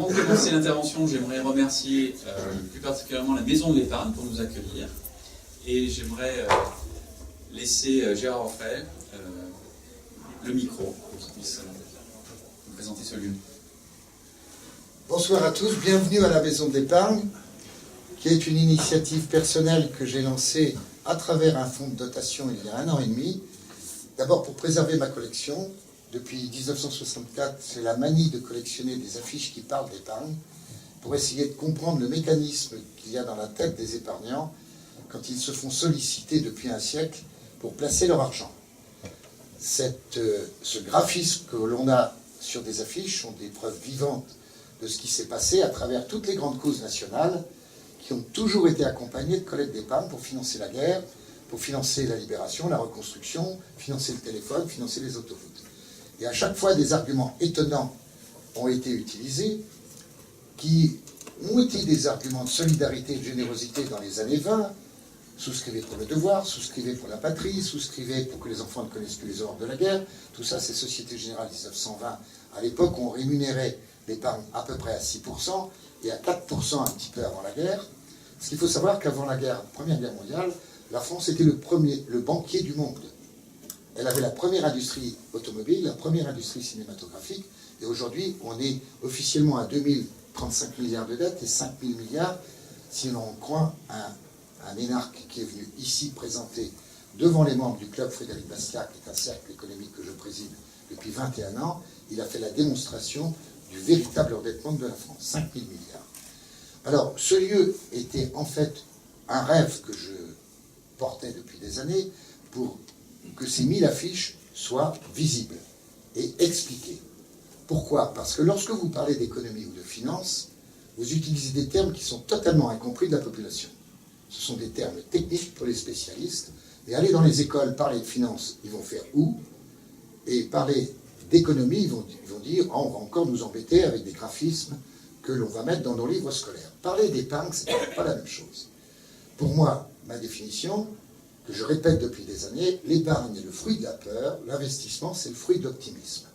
Avant de commencer l'intervention, j'aimerais remercier plus particulièrement la Maison de l'Épargne pour nous accueillir. Et j'aimerais laisser Gérard Offray le micro pour qu'il puisse nous présenter ce lieu. Bonsoir à tous, bienvenue à la Maison de l'Épargne, qui est une initiative personnelle que j'ai lancée à travers un fonds de dotation il y a 1 an et demi. D'abord pour préserver ma collection. Depuis 1964, c'est la manie de collectionner des affiches qui parlent d'épargne, pour essayer de comprendre le mécanisme qu'il y a dans la tête des épargnants quand ils se font solliciter depuis un siècle pour placer leur argent. Ce graphisme que l'on a sur des affiches sont des preuves vivantes de ce qui s'est passé à travers toutes les grandes causes nationales qui ont toujours été accompagnées de collecte d'épargne pour financer la guerre, pour financer la libération, la reconstruction, financer le téléphone, financer les autoroutes. Et à chaque fois, des arguments étonnants ont été utilisés, qui ont été des arguments de solidarité et de générosité dans les années 20, souscrivez pour le devoir, souscrivez pour la patrie, souscrivez pour que les enfants ne connaissent plus les horreurs de la guerre. Tout ça, c'est Société Générale 1920. À l'époque, on rémunérait l'épargne à peu près à 6% et à 4% un petit peu avant la guerre. Ce qu'il faut savoir qu'avant la Première Guerre mondiale, la France était le banquier du monde. Elle avait la première industrie automobile, la première industrie cinématographique, et aujourd'hui, on est officiellement à 2035 milliards de dettes et 5000 milliards, si l'on croit un énarque qui est venu ici présenter devant les membres du club Frédéric Bastiat, qui est un cercle économique que je préside depuis 21 ans, il a fait la démonstration du véritable endettement de la France, 5000 milliards. Alors, ce lieu était en fait un rêve que je portais depuis des années pour que ces 1000 affiches soient visibles et expliquées. Pourquoi? Parce que lorsque vous parlez d'économie ou de finance, vous utilisez des termes qui sont totalement incompris de la population. Ce sont des termes techniques pour les spécialistes, mais aller dans les écoles, parler de finance, ils vont faire où? Et parler d'économie, ils vont dire oh, on va encore nous embêter avec des graphismes que l'on va mettre dans nos livres scolaires. Parler d'épargne, c'est pas la même chose. Pour moi, ma définition, que je répète depuis des années, l'épargne est le fruit de la peur, l'investissement c'est le fruit de l'optimisme.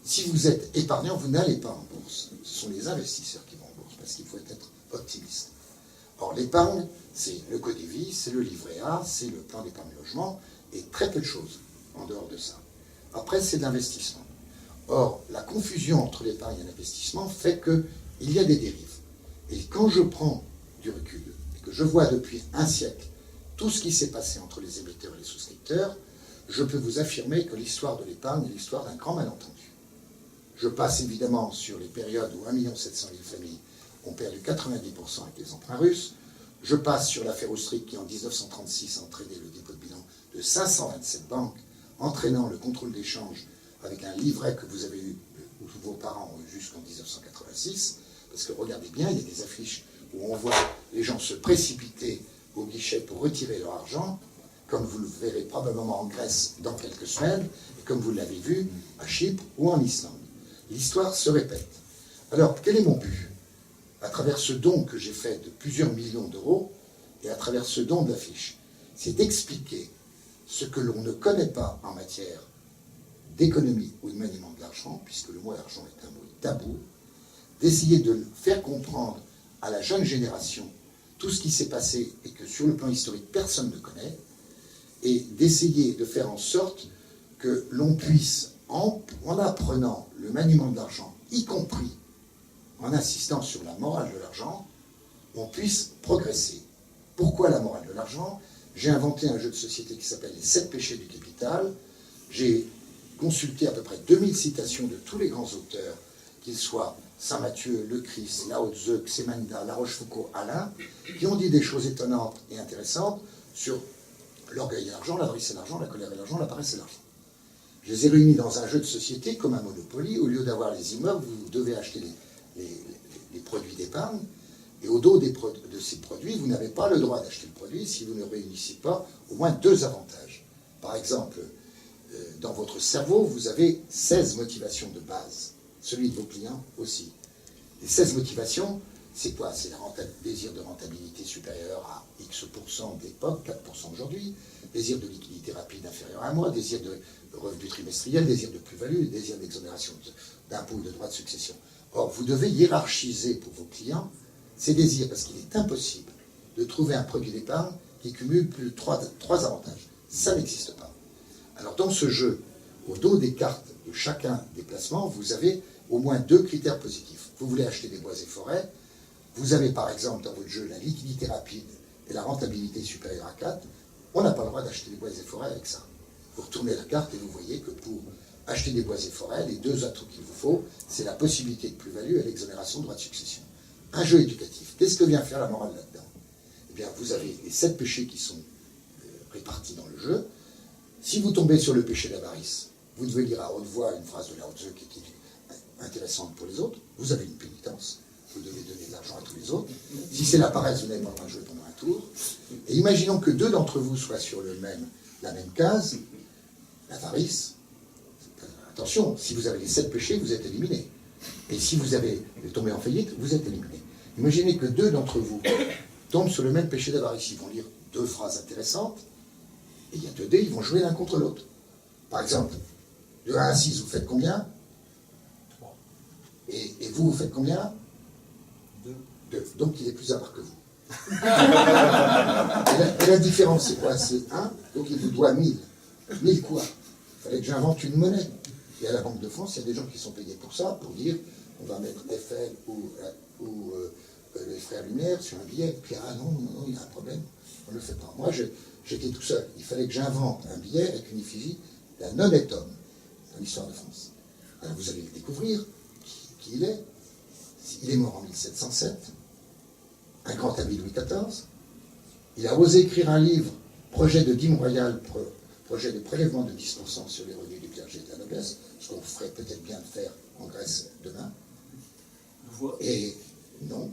Si vous êtes épargnant, vous n'allez pas en bourse. Ce sont les investisseurs qui vont en bourse, parce qu'il faut être optimiste. Or, l'épargne, c'est le Codivie, c'est le livret A, c'est le plan d'épargne logement, et très peu de choses en dehors de ça. Après, c'est de l'investissement. Or, la confusion entre l'épargne et l'investissement fait qu'il y a des dérives. Et quand je prends du recul, et que je vois depuis un siècle tout ce qui s'est passé entre les émetteurs et les souscripteurs, je peux vous affirmer que l'histoire de l'épargne est l'histoire d'un grand malentendu. Je passe évidemment sur les périodes où 1 700 000 familles ont perdu 90% avec les emprunts russes. Je passe sur l'affaire Austric qui, en 1936, a entraîné le dépôt de bilan de 527 banques, entraînant le contrôle d'échange avec un livret que vous avez eu, ou vos parents ont eu jusqu'en 1986. Parce que regardez bien, il y a des affiches où on voit les gens se précipiter au guichet pour retirer leur argent, comme vous le verrez probablement en Grèce dans quelques semaines, et comme vous l'avez vu à Chypre ou en Islande. L'histoire se répète. Alors, quel est mon but? À travers ce don que j'ai fait de plusieurs millions d'euros, et à travers ce don de l'affiche, c'est d'expliquer ce que l'on ne connaît pas en matière d'économie ou de maniement de l'argent, puisque le mot argent est un mot tabou, d'essayer de faire comprendre à la jeune génération tout ce qui s'est passé et que sur le plan historique personne ne connaît, et d'essayer de faire en sorte que l'on puisse, en apprenant le maniement de l'argent, y compris en insistant sur la morale de l'argent, on puisse progresser. Pourquoi la morale de l'argent? J'ai inventé un jeu de société qui s'appelle les 7 péchés du capital. J'ai consulté à peu près 2000 citations de tous les grands auteurs, qu'ils soient Saint-Matthieu, Le Christ, Lao Tzu, Xémanda, La Rochefoucauld, Alain, qui ont dit des choses étonnantes et intéressantes sur l'orgueil et l'argent, l'avarice et l'argent, la colère et l'argent, la paresse et l'argent. Je les ai réunis dans un jeu de société comme un Monopoly. Au lieu d'avoir les immeubles, vous devez acheter les produits d'épargne, et au dos de ces produits, vous n'avez pas le droit d'acheter le produit si vous ne réunissez pas au moins 2 avantages. Par exemple, dans votre cerveau, vous avez 16 motivations de base. Celui de vos clients aussi. Les 16 motivations, c'est quoi? C'est le désir de rentabilité supérieur à X% d'époque, 4% aujourd'hui, désir de liquidité rapide inférieur à 1 mois, désir de revenu trimestriel, désir de plus-value, désir d'exonération d'impôts ou de droits de succession. Or, vous devez hiérarchiser pour vos clients ces désirs, parce qu'il est impossible de trouver un produit d'épargne qui cumule plus de trois avantages. Ça n'existe pas. Alors, dans ce jeu, au dos des cartes de chacun des placements, vous avez au moins 2 critères positifs. Vous voulez acheter des bois et forêts, vous avez par exemple dans votre jeu la liquidité rapide et la rentabilité supérieure à 4, on n'a pas le droit d'acheter des bois et forêts avec ça. Vous retournez la carte et vous voyez que pour acheter des bois et forêts, les 2 atouts qu'il vous faut, c'est la possibilité de plus-value et l'exonération de droits de succession. Un jeu éducatif. Qu'est-ce que vient faire la morale là-dedans? Eh bien, vous avez les 7 péchés qui sont répartis dans le jeu. Si vous tombez sur le péché d'avarice, vous devez lire à haute voix une phrase de Lao Tzu qui est intéressante pour les autres. Vous avez une pénitence. Vous devez donner de l'argent à tous les autres. Si c'est la paresse, vous n'avez pas le droit de jouer pendant un tour. Et imaginons que 2 d'entre vous soient sur la même case, l'avarice. Attention, si vous avez les 7 péchés, vous êtes éliminé. Et si vous avez tombé en faillite, vous êtes éliminé. Imaginez que 2 d'entre vous tombent sur le même péché d'avarice. Ils vont lire 2 phrases intéressantes, et il y a 2 dés, ils vont jouer l'un contre l'autre. Par exemple, de 1 à 6, vous faites combien? 3. Et vous faites combien? 2. 2. Donc il est plus à part que vous. et la différence, c'est quoi? C'est 1, donc il vous doit 1000. 1000 quoi? Il fallait que j'invente une monnaie. Et à la Banque de France, il y a des gens qui sont payés pour ça, pour dire on va mettre Eiffel ou les frères Lumière sur un billet. Et puis, ah non, il y a un problème, on ne le fait pas. Moi, j'étais tout seul. Il fallait que j'invente un billet avec une effigie d'un honnête homme dans l'histoire de France. Alors vous allez le découvrir, qui il est. Il est mort en 1707, un grand ami Louis XIV. Il a osé écrire un livre, projet de dîme royal, projet de prélèvement de 10% sur les revenus du clergé et de la noblesse, ce qu'on ferait peut-être bien de faire en Grèce demain. Et non.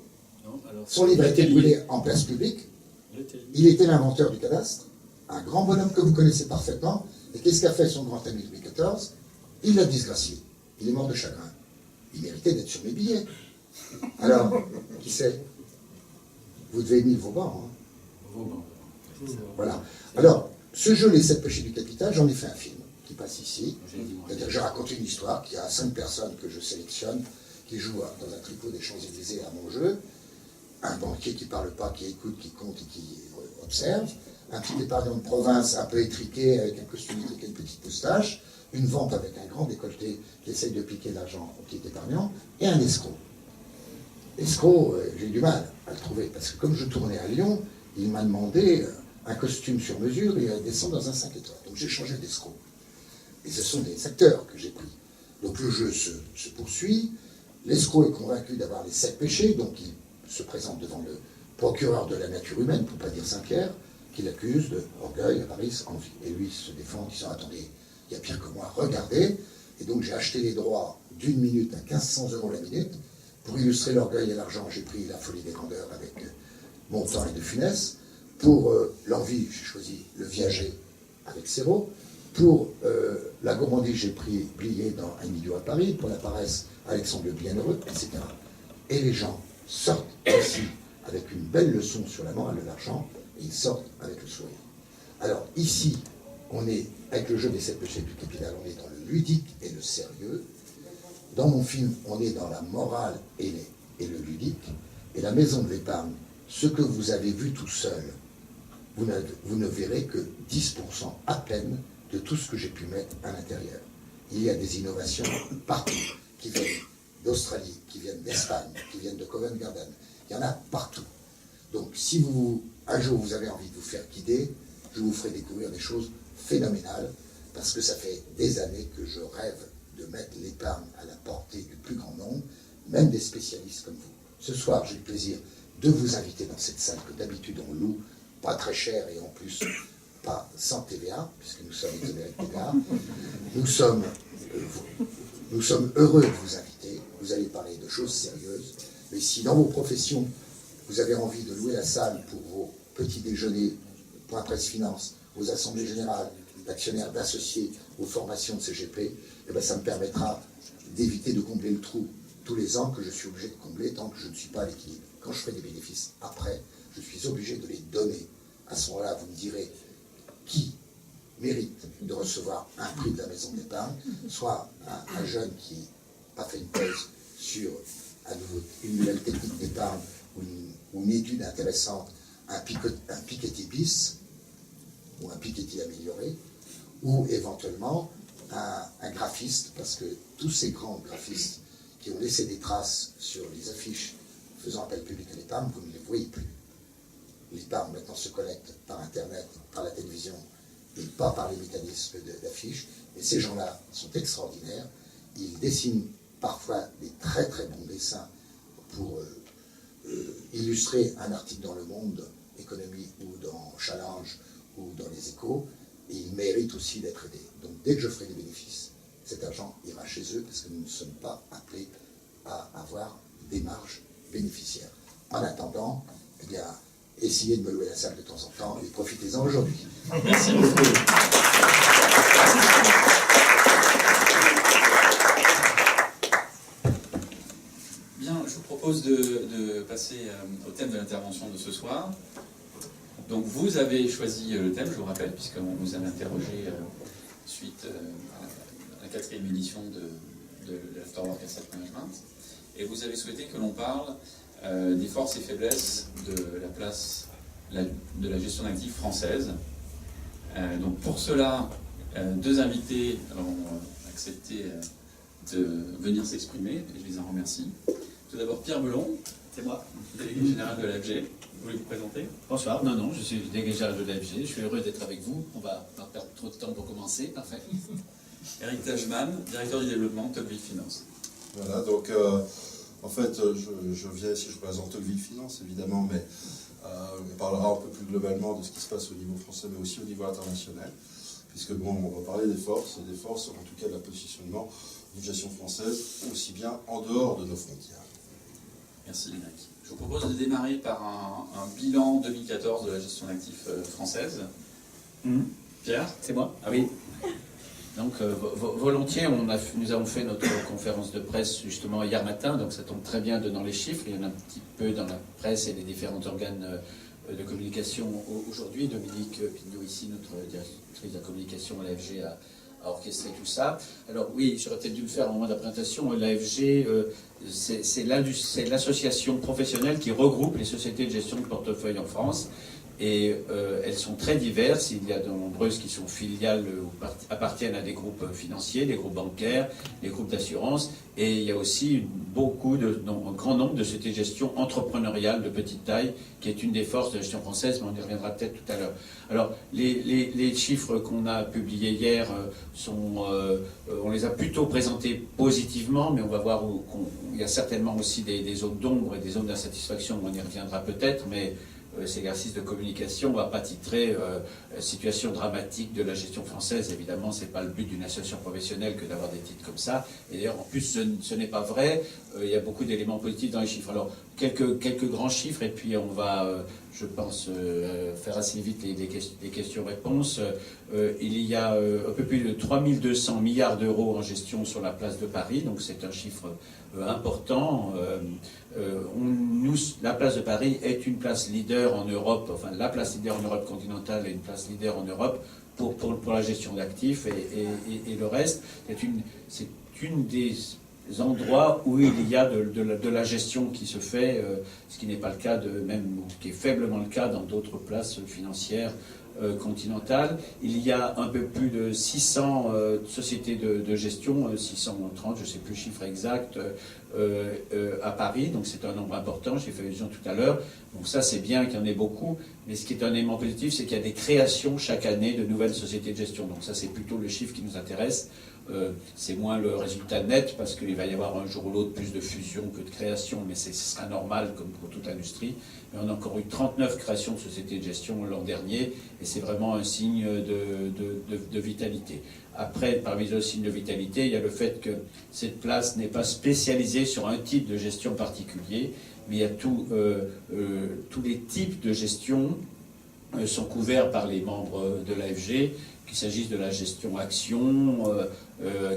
Son livre a été brûlé en place publique. Il était l'inventeur du cadastre, un grand bonhomme que vous connaissez parfaitement. Et qu'est-ce qu'a fait son grand ami Louis XIV? Il l'a disgracié. Il est mort de chagrin. Il méritait d'être sur mes billets. Alors, qui sait? Vous devez 1000 Vauban. Voilà. Alors, ce jeu, Les 7 péchés du capital, j'en ai fait un film qui passe ici. C'est-à-dire, j'ai raconté une histoire qui a 5 personnes que je sélectionne, qui jouent dans un tricot des Champs-Élysées à mon jeu. Un banquier qui ne parle pas, qui écoute, qui compte et qui observe. Un petit épargnant de province un peu étriqué, avec un costume étriqué et une petite moustache. Une vente avec un grand décolleté qui essaye de piquer l'argent au petit épargnant. Et un escroc. L'escroc, j'ai eu du mal à le trouver, parce que comme je tournais à Lyon, il m'a demandé un costume sur mesure et descendre dans un 5 étoiles. Donc j'ai changé d'escroc. Et ce sont des acteurs que j'ai pris. Donc le jeu se poursuit. L'escroc est convaincu d'avoir les 7 péchés, donc il se présente devant le procureur de la nature humaine, pour ne pas dire Saint-Pierre, qui l'accuse de orgueil, avarice, envie. Et lui se défend en disant, attendez, il y a pire que moi, regardez. Et donc j'ai acheté les droits d'1 minute à 1500 € la minute. Pour illustrer l'orgueil et l'argent, j'ai pris La folie des grandeurs avec Montand et De Funès. Pour l'envie, j'ai choisi Le viager avec Serrault. Pour la gourmandise, j'ai pris Blier dans Un idiot à Paris. Pour la paresse, Alexandre le Bienheureux, etc. Et les gens sortent ici avec une belle leçon sur la morale de l'argent, et ils sortent avec le sourire. Alors ici, on est, avec le jeu des 7 péchés du capital, on est dans le ludique et le sérieux. Dans mon film, on est dans la morale et le ludique. Et la maison de l'épargne, ce que vous avez vu tout seul, vous ne verrez que 10% à peine de tout ce que j'ai pu mettre à l'intérieur. Il y a des innovations partout, qui viennent d'Australie, qui viennent d'Espagne, qui viennent de Covent Garden. Il y en a partout. Donc si un jour vous avez envie de vous faire guider, je vous ferai découvrir des choses phénoménales, parce que ça fait des années que je rêve de mettre l'épargne à la portée du plus grand nombre, même des spécialistes comme vous. Ce soir, j'ai le plaisir de vous inviter dans cette salle que d'habitude on loue, pas très cher et en plus pas sans TVA, puisque nous sommes exonérés de TVA. Nous sommes heureux de vous inviter. Vous allez parler de choses sérieuses. Mais si dans vos professions, vous avez envie de louer la salle pour vos petits déjeuners, Point Presse Finance, vos assemblées générales, d'actionnaires, d'associés, vos formations de CGP, eh bien, ça me permettra d'éviter de combler le trou tous les ans que je suis obligé de combler tant que je ne suis pas à l'équilibre. Quand je ferai des bénéfices après, je suis obligé de les donner. À ce moment-là, vous me direz qui mérite de recevoir un prix de la maison d'épargne, soit un jeune qui a fait une thèse sur à nouveau une nouvelle technique d'épargne ou une étude intéressante, un Piketty bis ou un Piketty amélioré, ou éventuellement un graphiste, parce que tous ces grands graphistes qui ont laissé des traces sur les affiches faisant appel public à l'épargne, vous ne les voyez plus. L'épargne maintenant se collecte par Internet, par la télévision, et pas par les mécanismes d'affiches. Et ces gens-là sont extraordinaires. Ils dessinent parfois des très très bons dessins pour illustrer un article dans Le Monde, Économie, ou dans Challenge, ou dans Les Échos, et ils méritent aussi d'être aidés. Donc dès que je ferai des bénéfices, cet argent ira chez eux, parce que nous ne sommes pas appelés à avoir des marges bénéficiaires. En attendant, eh bien, essayez de me louer la salle de temps en temps, et profitez-en aujourd'hui. Merci beaucoup. Bien, je vous propose de passer au thème de l'intervention de ce soir. Donc vous avez choisi le thème, je vous rappelle, puisqu'on vous avait interrogé suite à la 4e édition de l'Afterwork Asset Management. Et vous avez souhaité que l'on parle des forces et faiblesses de la place de la gestion d'actifs française. Donc pour cela, 2 invités ont accepté de venir s'exprimer, et je les en remercie. Tout d'abord Pierre Belon, C'est moi. délégué général de l'AFG. Vous voulez vous présenter? Bonsoir, non, je suis délégué général de l'AFG, je suis heureux d'être avec vous. On va pas perdre trop de temps pour commencer, parfait. Eric Tajman, directeur du développement Tocqueville Finance. Voilà, donc en fait, je viens ici, je présente Tocqueville Finance évidemment, mais on parlera un peu plus globalement de ce qui se passe au niveau français, mais aussi au niveau international, puisque bon, on va parler des forces, en tout cas de la positionnement d'une gestion française, aussi bien en dehors de nos frontières. Merci Eric. Je vous propose de démarrer par un bilan 2014 de la gestion d'actifs française. Pierre? C'est moi? Ah oui. Donc volontiers, nous avons fait notre conférence de presse justement hier matin, donc ça tombe très bien dans les chiffres, il y en a un petit peu dans la presse et les différents organes de communication aujourd'hui. Dominique Pignot ici, notre directrice de la communication à l'AFG, a orchestré tout ça. Alors oui, j'aurais peut-être dû le faire au moment de la présentation. L'AFG, c'est l'association professionnelle qui regroupe les sociétés de gestion de portefeuille en France. Et elles sont très diverses. Il y a de nombreuses qui sont filiales ou appartiennent à des groupes financiers, des groupes bancaires, des groupes d'assurance. Et il y a aussi un grand nombre de sociétés de gestion entrepreneuriales de petite taille, qui est une des forces de la gestion française, mais on y reviendra peut-être tout à l'heure. Alors, les chiffres qu'on a publiés hier on les a plutôt présentés positivement, mais on va voir il y a certainement aussi des zones d'ombre et des zones d'insatisfaction. On y reviendra peut-être, mais cet exercice de communication ne va pas titrer situation dramatique de la gestion française. Évidemment, ce n'est pas le but d'une association professionnelle que d'avoir des titres comme ça. Et d'ailleurs, en plus, ce n'est pas vrai. Il y a beaucoup d'éléments positifs dans les chiffres. Alors, quelques grands chiffres, et puis on va, je pense, faire assez vite les questions-réponses. Il y a un peu plus de 3200 milliards d'euros en gestion sur la place de Paris, donc c'est un chiffre important. La place de Paris est une place leader en Europe, enfin la place leader en Europe continentale et une place leader en Europe pour la gestion d'actifs et le reste. C'est une des endroits où il y a de la gestion qui se fait, ce qui n'est pas le cas qui est faiblement le cas dans d'autres places financières continentale. Il y a un peu plus de 600 sociétés de gestion, 630, je ne sais plus le chiffre exact, à Paris, donc c'est un nombre important, j'ai fait allusion tout à l'heure. Donc ça c'est bien qu'il y en ait beaucoup, mais ce qui est un élément positif, c'est qu'il y a des créations chaque année de nouvelles sociétés de gestion. Donc ça c'est plutôt le chiffre qui nous intéresse. C'est moins le résultat net, parce qu'il va y avoir un jour ou l'autre plus de fusion que de création, mais ce sera normal comme pour toute l'industrie. Mais on a encore eu 39 créations de sociétés de gestion l'an dernier, et c'est vraiment un signe de vitalité. Après, parmi les signes de vitalité, il y a le fait que cette place n'est pas spécialisée sur un type de gestion particulier, mais il y a tous les types de gestion sont couverts par les membres de l'AFG, qu'il s'agisse de la gestion action,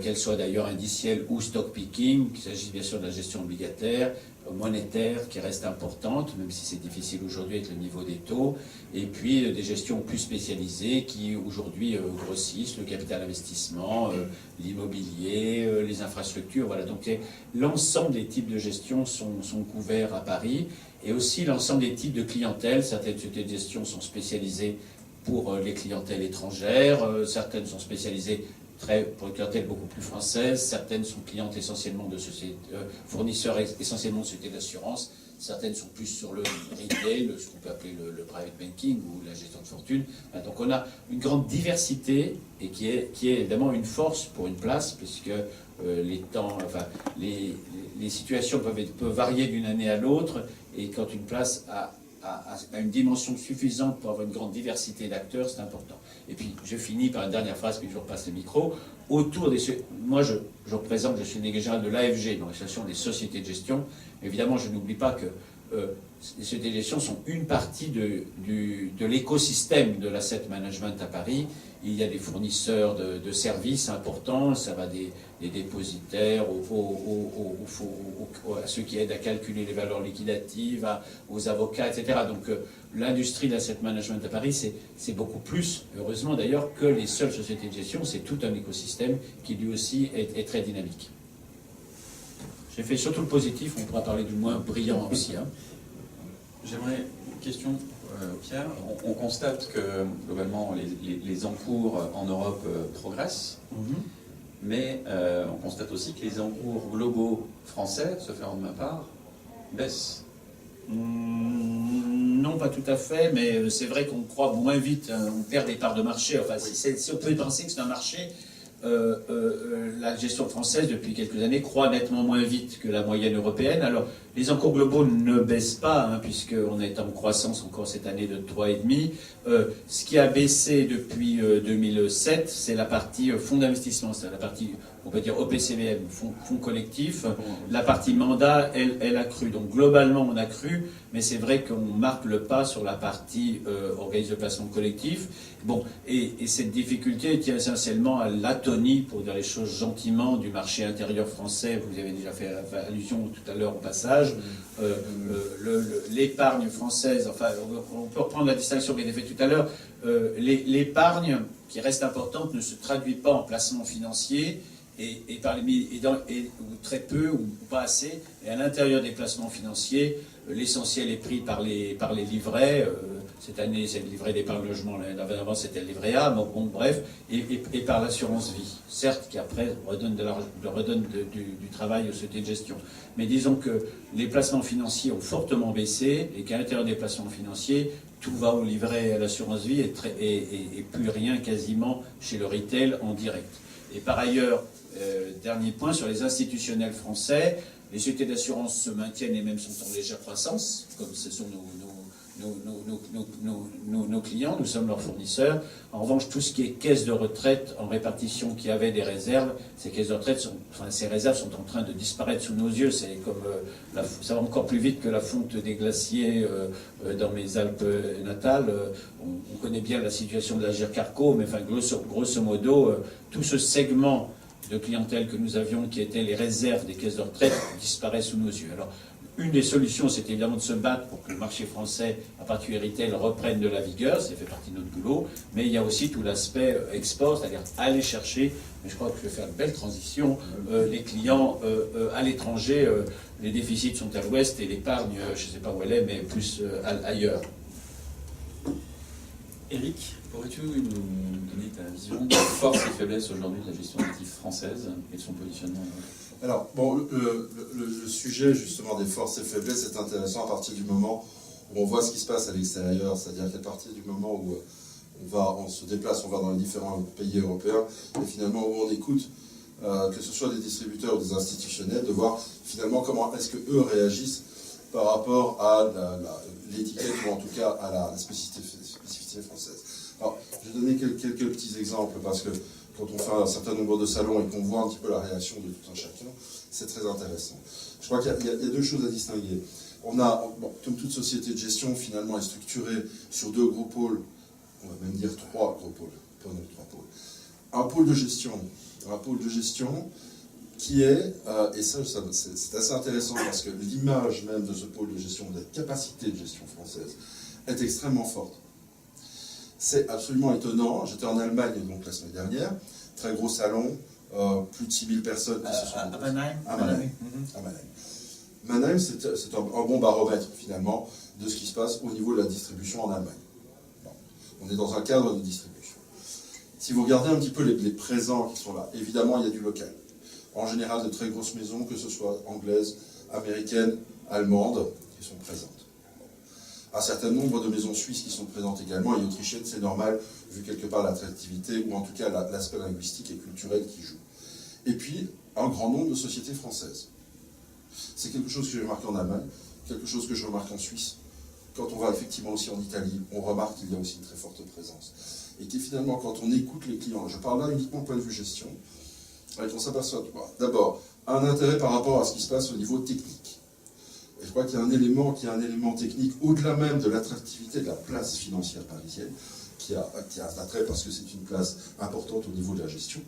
qu'elle soit d'ailleurs indicielle ou stock picking, qu'il s'agisse bien sûr de la gestion obligataire, monétaire qui reste importante, même si c'est difficile aujourd'hui avec le niveau des taux, et puis des gestions plus spécialisées qui aujourd'hui grossissent, le capital investissement, l'immobilier, les infrastructures, voilà. Donc l'ensemble des types de gestion sont couverts à Paris, et aussi l'ensemble des types de clientèle. Certaines sociétés de gestion sont spécialisées pour les clientèles étrangères, certaines sont spécialisées pour une clientèle beaucoup plus française, certaines sont clientes essentiellement de sociétés, fournisseurs essentiellement de sociétés d'assurance, certaines sont plus sur le retail, ce qu'on peut appeler le private banking ou la gestion de fortune. Donc on a une grande diversité et qui est évidemment une force pour une place, puisque les situations peuvent varier d'une année à l'autre, et quand une place a une dimension suffisante pour avoir une grande diversité d'acteurs, c'est important. Et puis, je finis par une dernière phrase, puis je vous repasse le micro. Moi, je représente, je suis le délégué général de l'AFG, donc l'association des sociétés de gestion. Évidemment, je n'oublie pas que les sociétés de gestion sont une partie de l'écosystème de l'asset management à Paris. Il y a des fournisseurs de services importants, ça va des dépositaires à ceux qui aident à calculer les valeurs liquidatives, aux avocats, etc. Donc l'industrie de l'asset management à Paris, c'est beaucoup plus, heureusement d'ailleurs, que les seules sociétés de gestion. C'est tout un écosystème qui lui aussi est très dynamique. J'ai fait surtout le positif, on pourra parler du moins brillant aussi. Hein. J'aimerais une question, Pierre. On constate que globalement les encours en Europe progressent, mais on constate aussi que les encours globaux français, sauf erreur de ma part, baissent. Non, pas tout à fait, mais c'est vrai qu'on croit moins vite, hein, on perd des parts de marché. Enfin, si on peut penser que c'est un marché, la gestion française, depuis quelques années, croît nettement moins vite que la moyenne européenne. Alors, les encours globaux ne baissent pas, hein, puisqu'on est en croissance encore cette année de 3,5. Ce qui a baissé depuis 2007, c'est la partie fonds d'investissement, c'est la partie, on peut dire OPCVM, fonds collectifs. La partie mandat, elle a cru. Donc, globalement, on a cru, mais c'est vrai qu'on marque le pas sur la partie organisme de placement collectif. Bon, et cette difficulté tient essentiellement à l'atonie, pour dire les choses gentiment, du marché intérieur français. Vous avez déjà fait allusion tout à l'heure au passage. L'épargne française, enfin, on peut reprendre la distinction qui a été faite tout à l'heure. L'épargne, qui reste importante, ne se traduit pas en placement financier, ou très peu, ou pas assez. Et à l'intérieur des placements financiers, l'essentiel est pris par les livrets. Cette année, c'est le livret d'épargne logement. L'année d'avant, c'était le livret A. Bon, bref, et par l'assurance vie. Certes, qui après redonne du travail aux sociétés de gestion. Mais disons que les placements financiers ont fortement baissé, et qu'à l'intérieur des placements financiers, tout va au livret à l'assurance vie et plus rien quasiment chez le retail en direct. Et par ailleurs, dernier point, sur les institutionnels français, les sociétés d'assurance se maintiennent et même sont en légère croissance, comme ce sont nos clients, nous sommes leurs fournisseurs. En revanche, tout ce qui est caisse de retraite en répartition qui avait des réserves, ces caisses de retraite, ces réserves sont en train de disparaître sous nos yeux. C'est comme ça va encore plus vite que la fonte des glaciers dans mes Alpes natales. On connaît bien la situation de l'Agirc Arrco, mais enfin, grosso modo, tout ce segment de clientèle que nous avions, qui étaient les réserves des caisses de retraite, disparaît sous nos yeux. Alors, une des solutions, c'est évidemment de se battre pour que le marché français, en particulier retail, reprenne de la vigueur. Ça fait partie de notre boulot. Mais il y a aussi tout l'aspect export, c'est-à-dire aller chercher, mais je crois que je vais faire une belle transition, les clients à l'étranger. Les déficits sont à l'ouest et l'épargne, je ne sais pas où elle est, mais plus ailleurs. Eric, pourrais-tu nous donner ta vision des forces et faiblesses aujourd'hui de la gestion d'actifs française et de son positionnement? Alors, bon, le sujet justement des forces et faiblesses est intéressant à partir du moment où on voit ce qui se passe à l'extérieur, c'est-à-dire qu'à partir du moment où on se déplace, on va dans les différents pays européens, et finalement où on écoute, que ce soit des distributeurs ou des institutionnels, de voir finalement comment est-ce qu'eux réagissent par rapport à l'étiquette ou en tout cas à la spécificité française. Alors, je vais donner quelques petits exemples parce que quand on fait un certain nombre de salons et qu'on voit un petit peu la réaction de tout un chacun, c'est très intéressant. Je crois qu'il y a deux choses à distinguer. On a, comme toute société de gestion, finalement, est structurée sur deux gros pôles, on va même dire trois gros pôles, pas non trois pôles. Un pôle de gestion, qui est, et ça c'est assez intéressant parce que l'image même de ce pôle de gestion, de la capacité de gestion française, est extrêmement forte. C'est absolument étonnant. J'étais en Allemagne donc la semaine dernière, très gros salon, plus de 6000 personnes qui se sont... À Mannheim. À Mannheim. À Mannheim. Mannheim, c'est un bon baromètre finalement de ce qui se passe au niveau de la distribution en Allemagne. Bon. On est dans un cadre de distribution. Si vous regardez un petit peu les présents qui sont là, évidemment il y a du local. En général de très grosses maisons, que ce soit anglaises, américaines, allemandes, qui sont présentes. Un certain nombre de maisons suisses qui sont présentes également, et autrichiennes, c'est normal, vu quelque part l'attractivité, ou en tout cas l'aspect linguistique et culturel qui joue. Et puis, un grand nombre de sociétés françaises. C'est quelque chose que j'ai remarqué en Allemagne, quelque chose que je remarque en Suisse. Quand on va effectivement aussi en Italie, on remarque qu'il y a aussi une très forte présence. Et qui finalement, quand on écoute les clients, je parle là uniquement point de vue gestion, on s'aperçoit d'abord un intérêt par rapport à ce qui se passe au niveau technique. Et je crois qu'il y a un élément technique, au-delà même de l'attractivité de la place financière parisienne, qui a un attrait parce que c'est une place importante au niveau de la gestion,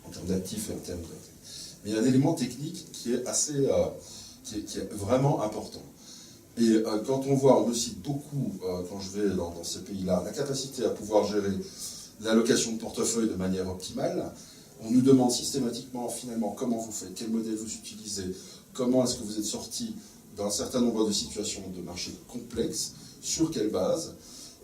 en termes d'actifs et en termes de... Mais il y a un élément technique qui est assez, qui est vraiment important. Et quand on voit, on me cite beaucoup, quand je vais dans ces pays-là, la capacité à pouvoir gérer l'allocation de portefeuille de manière optimale, on nous demande systématiquement, finalement, comment vous faites, quel modèle vous utilisez, comment est-ce que vous êtes sorti d'un certain nombre de situations de marché complexes, sur quelle base,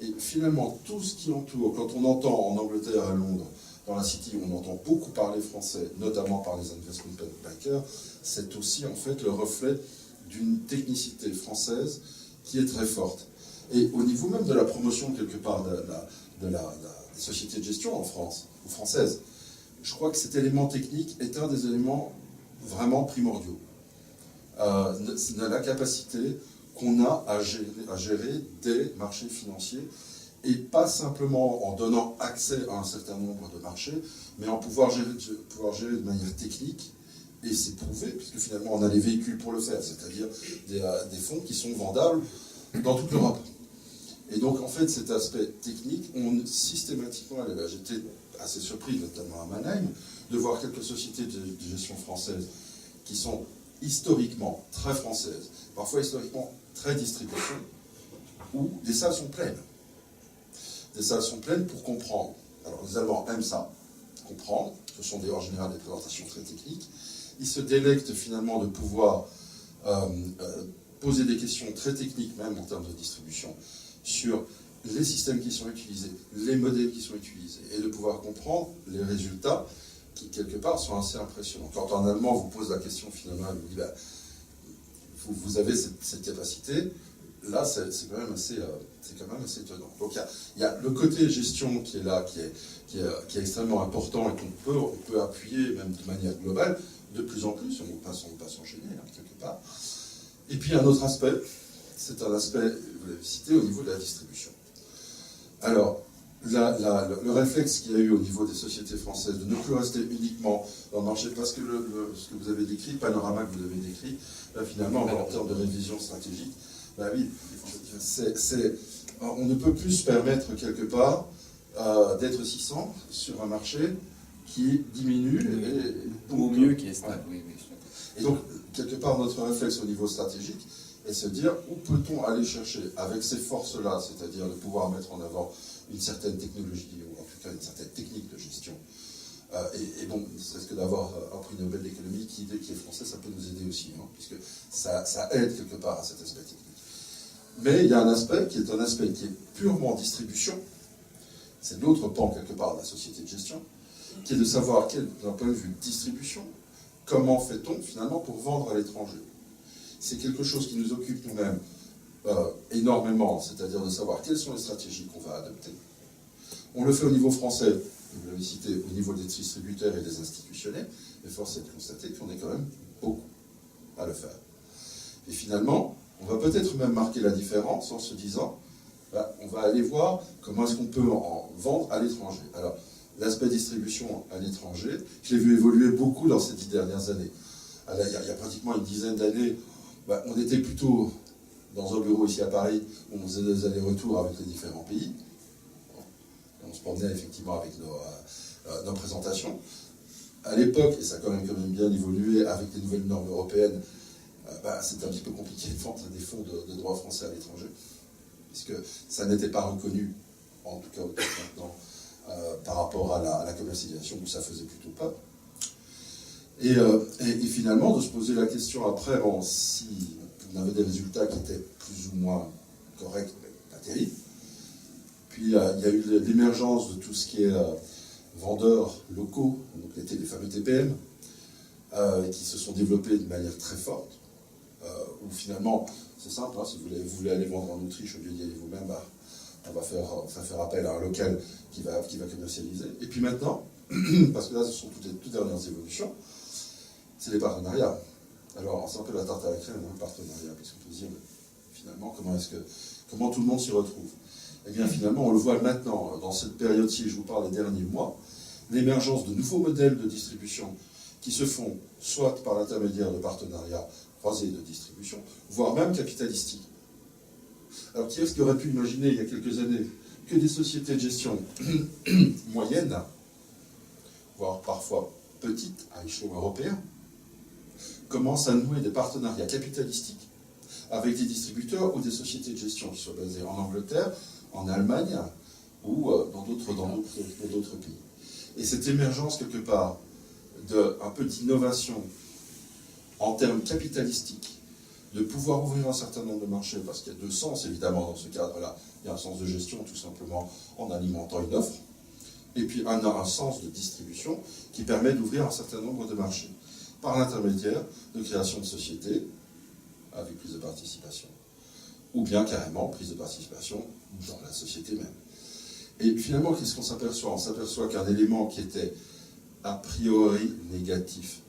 et finalement, tout ce qui entoure, quand on entend en Angleterre, à Londres, dans la City, on entend beaucoup parler français, notamment par les investment bankers, c'est aussi en fait le reflet d'une technicité française qui est très forte. Et au niveau même de la promotion, quelque part, des sociétés de gestion en France, ou françaises, je crois que cet élément technique est un des éléments vraiment primordiaux. La capacité qu'on a à gérer des marchés financiers, et pas simplement en donnant accès à un certain nombre de marchés, mais en pouvoir gérer de manière technique, et c'est prouvé, puisque finalement on a les véhicules pour le faire, c'est-à-dire des fonds qui sont vendables dans toute l'Europe. Et donc en fait cet aspect technique, systématiquement, j'étais assez surpris, notamment à Mannheim, de voir quelques sociétés de gestion françaises qui sont historiquement très françaises, parfois historiquement très distribution, où des salles sont pleines. Des salles sont pleines pour comprendre. Alors les Allemands aiment ça, comprendre, ce sont en général des présentations très techniques. Ils se délectent finalement de pouvoir poser des questions très techniques, même en termes de distribution, sur les systèmes qui sont utilisés, les modèles qui sont utilisés, et de pouvoir comprendre les résultats qui, quelque part, sont assez impressionnants. Quand un Allemand vous pose la question, finalement, il vous dit, vous avez cette capacité, là, c'est quand même assez étonnant. Donc, il y a le côté gestion qui est là, qui est extrêmement important et qu'on peut appuyer, même de manière globale, de plus en plus, on ne va pas s'enchaîner, quelque part. Et puis, un autre aspect, c'est un aspect, vous l'avez cité, au niveau de la distribution. Alors, le réflexe qu'il y a eu au niveau des sociétés françaises de ne plus rester uniquement dans le marché, parce que ce que vous avez décrit, le panorama que vous avez décrit, là, finalement, en termes de révision stratégique, oui, on ne peut plus se permettre quelque part d'être 600 sur un marché qui diminue, ou mieux qui est stable. Ouais. Et donc, quelque part, notre réflexe au niveau stratégique est se dire où peut-on aller chercher avec ces forces-là, c'est-à-dire de pouvoir mettre en avant une certaine technologie, ou en tout cas une certaine technique de gestion. Et bon, c'est-ce que d'avoir un prix Nobel d'économie qui est français, ça peut nous aider aussi, puisque ça aide quelque part à cet aspect technique. Mais il y a un aspect qui est purement distribution, c'est l'autre pan quelque part de la société de gestion, qui est de savoir, d'un point de vue distribution, comment fait-on finalement pour vendre à l'étranger. C'est quelque chose qui nous occupe nous-mêmes énormément, c'est-à-dire de savoir quelles sont les stratégies qu'on va adopter. On le fait au niveau français, vous l'avez cité, au niveau des distributeurs et des institutionnels, mais force est de constater qu'on est quand même beaucoup à le faire. Et finalement, on va peut-être même marquer la différence en se disant, on va aller voir comment est-ce qu'on peut en vendre à l'étranger. Alors, l'aspect distribution à l'étranger, je l'ai vu évoluer beaucoup dans ces 10 dernières années. Alors, il y a pratiquement une dizaine d'années, on était plutôt dans un bureau ici à Paris, où on faisait des allers-retours avec les différents pays. On se promenait effectivement avec nos présentations. à l'époque, et ça a quand même bien évolué avec les nouvelles normes européennes, c'était un petit peu compliqué de vendre des fonds de droit français à l'étranger, puisque ça n'était pas reconnu, en tout cas au temps maintenant, par rapport à la commercialisation, où ça faisait plutôt pas. Et finalement, de se poser la question après, bon, si on avait des résultats qui étaient plus ou moins corrects, mais pas terribles. Puis il y a eu l'émergence de tout ce qui est vendeurs locaux, donc les fameux TPM, qui se sont développés de manière très forte, où finalement, c'est simple, hein, si vous voulez aller vendre en Autriche, au lieu d'y aller vous-même, on va faire appel à un local qui va commercialiser. Et puis maintenant, parce que là, ce sont toutes les toutes dernières évolutions, c'est les partenariats. Alors, c'est un peu la tarte à la crème, le partenariat, parce qu'on peut se dire, finalement, comment tout le monde s'y retrouve. Eh bien, finalement, on le voit maintenant, dans cette période-ci, je vous parle des derniers mois, l'émergence de nouveaux modèles de distribution qui se font soit par l'intermédiaire de partenariats croisés de distribution, voire même capitalistiques. Alors, qui est-ce qui aurait pu imaginer, il y a quelques années, que des sociétés de gestion moyennes, voire parfois petites, à échelon européen, commencent à nouer des partenariats capitalistiques avec des distributeurs ou des sociétés de gestion qui soient basées en Angleterre, en Allemagne ou dans d'autres pays. Et cette émergence, quelque part, d'un peu d'innovation en termes capitalistiques, de pouvoir ouvrir un certain nombre de marchés, parce qu'il y a deux sens, évidemment, dans ce cadre-là. Il y a un sens de gestion, tout simplement, en alimentant une offre, et puis un sens de distribution qui permet d'ouvrir un certain nombre de marchés, par l'intermédiaire de création de sociétés, avec prise de participation, ou bien carrément prise de participation dans la société même. Et finalement, qu'est-ce qu'on s'aperçoit? On s'aperçoit qu'un élément qui était a priori négatif,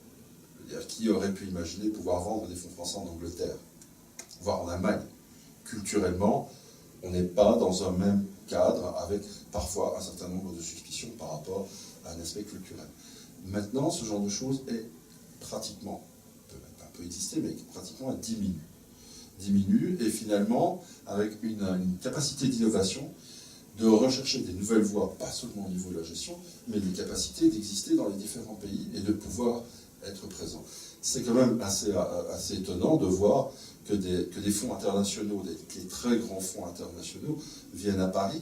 c'est-à-dire qui aurait pu imaginer pouvoir vendre des fonds français en Angleterre, voire en Allemagne. Culturellement, on n'est pas dans un même cadre avec parfois un certain nombre de suspicions par rapport à un aspect culturel. Maintenant, ce genre de choses est pratiquement, peut exister, mais pratiquement diminue, et finalement, avec une capacité d'innovation, de rechercher des nouvelles voies, pas seulement au niveau de la gestion, mais des capacités d'exister dans les différents pays et de pouvoir être présent. C'est quand même assez étonnant de voir que des fonds internationaux, des très grands fonds internationaux, viennent à Paris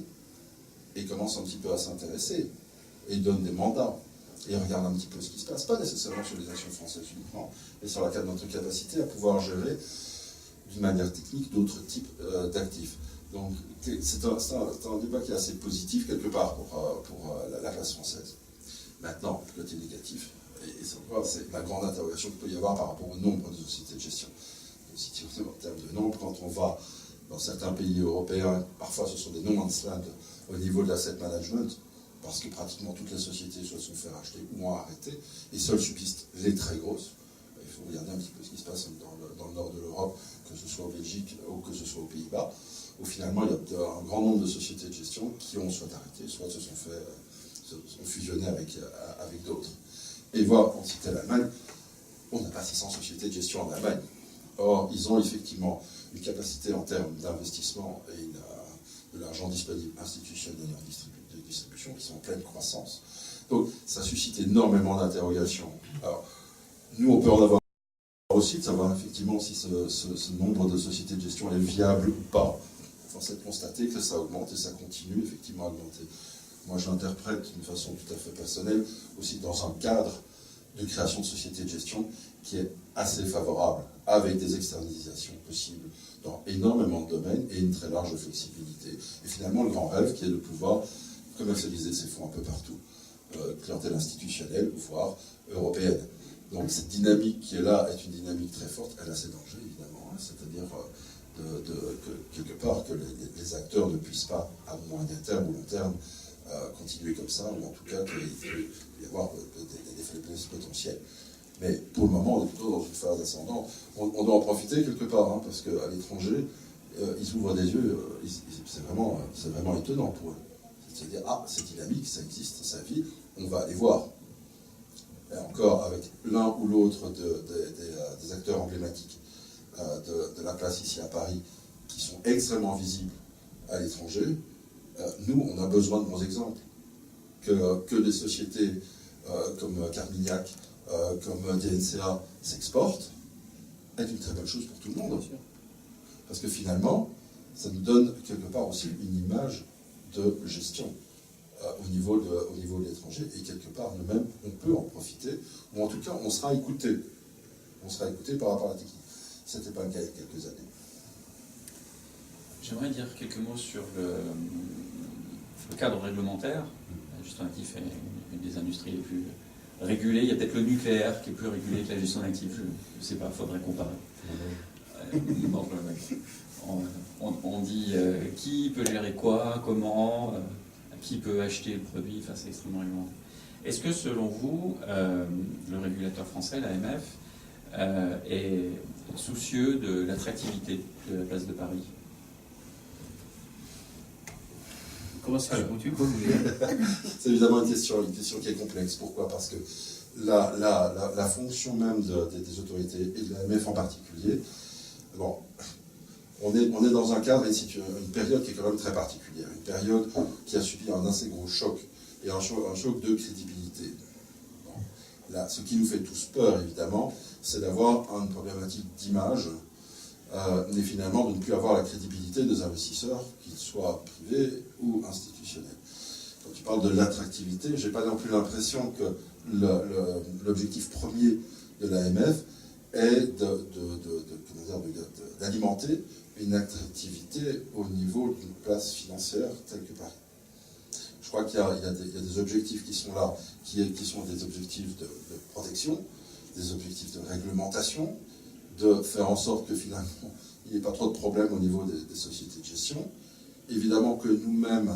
et commencent un petit peu à s'intéresser et donnent des mandats et regardent un petit peu ce qui se passe, pas nécessairement sur les actions françaises uniquement, mais sur notre capacité à pouvoir gérer d'une manière technique d'autres types d'actifs. Donc c'est un débat qui est assez positif quelque part pour la classe française. Maintenant, le côté négatif, et c'est la grande interrogation qu'il peut y avoir par rapport au nombre de sociétés de gestion. Si en termes de nombre, quand on va dans certains pays européens, parfois ce sont des no-man's land au niveau de l'asset management, parce que pratiquement toutes les sociétés soit se sont fait racheter ou ont arrêté, et seules subsistent les très grosses. Il faut regarder un petit peu ce qui se passe dans le nord de l'Europe, que ce soit en Belgique ou que ce soit aux Pays-Bas, où finalement il y a un grand nombre de sociétés de gestion qui ont soit arrêté, soit se sont fusionnées avec d'autres. Et voir, on citait l'Allemagne, on n'a pas 600 sociétés de gestion en Allemagne. Or, ils ont effectivement une capacité en termes d'investissement et de l'argent disponible institutionnel de distribution qui sont en pleine croissance. Donc, ça suscite énormément d'interrogations. Alors, nous, on peut en avoir aussi de savoir effectivement si ce nombre de sociétés de gestion est viable ou pas. Force est de constater que ça augmente et ça continue effectivement à augmenter. Moi, je l'interprète d'une façon tout à fait personnelle, aussi dans un cadre de création de sociétés de gestion qui est assez favorable, avec des externalisations possibles dans énormément de domaines et une très large flexibilité. Et finalement, le grand rêve qui est de pouvoir commercialiser ces fonds un peu partout, clientèle institutionnelle, voire européenne. Donc cette dynamique qui est là est une dynamique très forte, elle a ses dangers évidemment, hein, c'est-à-dire que quelque part que les acteurs ne puissent pas, à moyen terme ou long terme, continuer comme ça, ou en tout cas qu'il peut y avoir des faiblesses potentielles. Mais pour le moment, on est plutôt dans une phase ascendante. On doit en profiter quelque part, hein, parce qu'à l'étranger, ils ouvrent des yeux, c'est vraiment étonnant pour eux. C'est-à-dire, ah, c'est dynamique, ça existe, ça vit, on va aller voir. Et encore, avec l'un ou l'autre des acteurs emblématiques de la place ici à Paris, qui sont extrêmement visibles à l'étranger, nous, on a besoin de bons exemples. Que des sociétés comme Carmignac, comme DNCA s'exportent, est une très bonne chose pour tout le monde. Parce que finalement, ça nous donne quelque part aussi une image de gestion au niveau de l'étranger, et quelque part nous-mêmes, on peut en profiter, ou en tout cas, on sera écouté. On sera écouté par rapport à la technique. Ce n'était pas le cas il y a quelques années. J'aimerais dire quelques mots sur le cadre réglementaire. Justement, actif est une des industries les plus régulées. Il y a peut-être le nucléaire qui est plus régulé que la gestion d'actifs. Je ne sais pas, il faudrait comparer. On dit qui peut gérer quoi, comment, qui peut acheter le produit, enfin, c'est extrêmement réglementé. Est-ce que selon vous, le régulateur français, l'AMF, est soucieux de l'attractivité de la place de Paris? Comment est-ce que je continue, vous voulez? C'est évidemment une question qui est complexe. Pourquoi? Parce que la fonction même des autorités, et de l'AMF en particulier, bon, on est dans un cadre, une période qui est quand même très particulière, une période qui a subi un assez gros choc, et un choc de crédibilité. Bon. Là, ce qui nous fait tous peur, évidemment, c'est d'avoir une problématique d'image, mais finalement de ne plus avoir la crédibilité des investisseurs, qu'ils soient privés ou institutionnels. Quand tu parles de l'attractivité, je n'ai pas non plus l'impression que l'objectif premier de l'AMF est d'alimenter une attractivité au niveau d'une place financière telle que Paris. Je crois qu'il y a des objectifs qui sont là, qui sont des objectifs de protection, des objectifs de réglementation, de faire en sorte que finalement il n'y ait pas trop de problèmes au niveau des sociétés de gestion. Évidemment que nous-mêmes,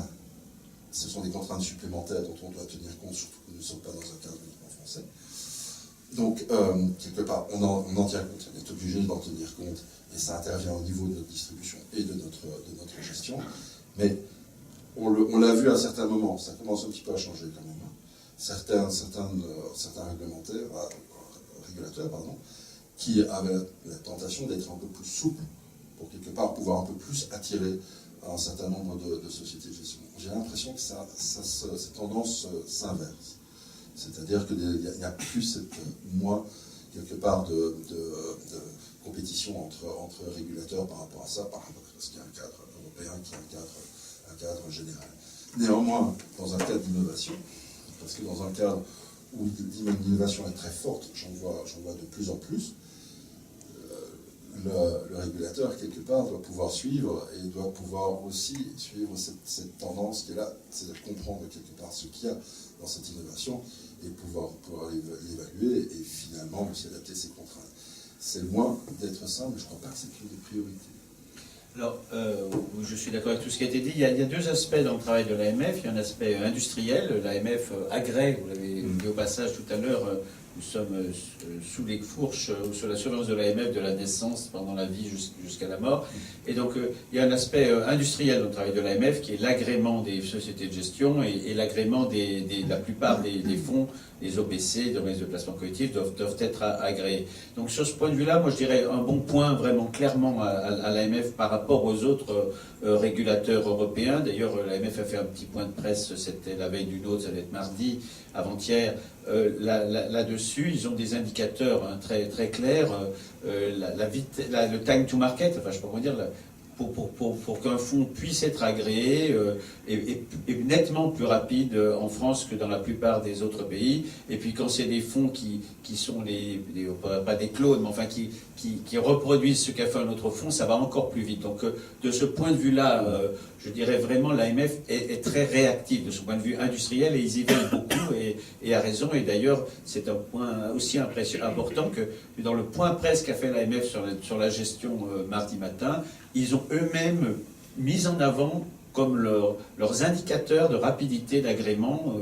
ce sont des contraintes supplémentaires dont on doit tenir compte, surtout que nous ne sommes pas dans un cadre uniquement français. Donc, quelque part, on en tient compte, on est obligé d'en tenir compte, et ça intervient au niveau de notre distribution et de notre gestion. Mais on l'a vu à certains moments, ça commence un petit peu à changer quand même. Certains régulateurs, qui avaient la tentation d'être un peu plus souples pour quelque part pouvoir un peu plus attirer un certain nombre de sociétés de gestion. J'ai l'impression que cette tendance s'inverse. C'est-à-dire qu'il n'y a plus quelque part de compétition entre régulateurs par rapport à ça, parce qu'il y a un cadre européen qui est un cadre général. Néanmoins, dans un cadre d'innovation, parce que dans un cadre où l'innovation est très forte, j'en vois de plus en plus, le régulateur, quelque part, doit pouvoir suivre et doit pouvoir aussi suivre cette tendance qui est là, c'est de comprendre quelque part ce qu'il y a dans cette innovation et pouvoir l'évaluer et finalement aussi adapter ses contraintes. C'est loin d'être ça, mais je ne crois pas que c'est une des priorités. Alors, je suis d'accord avec tout ce qui a été dit. Il y a deux aspects dans le travail de l'AMF. Il y a un aspect industriel. L'AMF agrée, vous l'avez dit au passage tout à l'heure, nous sommes sous les fourches ou sous la surveillance de l'AMF de la naissance pendant la vie jusqu'à la mort. Et donc, il y a un aspect industriel dans le travail de l'AMF qui est l'agrément des sociétés de gestion et l'agrément de la plupart des fonds, les OPC, des organismes de placement collectif, doivent être agréés. Donc, sur ce point de vue-là, moi, je dirais un bon point vraiment clairement à l'AMF par rapport aux autres régulateurs européens. D'ailleurs, l'AMF a fait un petit point de presse, c'était la veille du nôtre, ça va être mardi, avant-hier. Là-dessus, ils ont des indicateurs très, très clairs. Le time to market, enfin, je sais pas comment dire, pour qu'un fonds puisse être agréé est nettement plus rapide en France que dans la plupart des autres pays. Et puis quand c'est des fonds qui sont pas des clones, mais enfin qui reproduisent ce qu'a fait un autre fonds, ça va encore plus vite. Donc de ce point de vue-là, je dirais vraiment l'AMF est très réactive de ce point de vue industriel et ils y veillent beaucoup et a raison. Et d'ailleurs, c'est un point aussi important que dans le point presse qu'a fait l'AMF sur la gestion mardi matin, ils ont eux-mêmes mis en avant comme leurs indicateurs de rapidité d'agrément,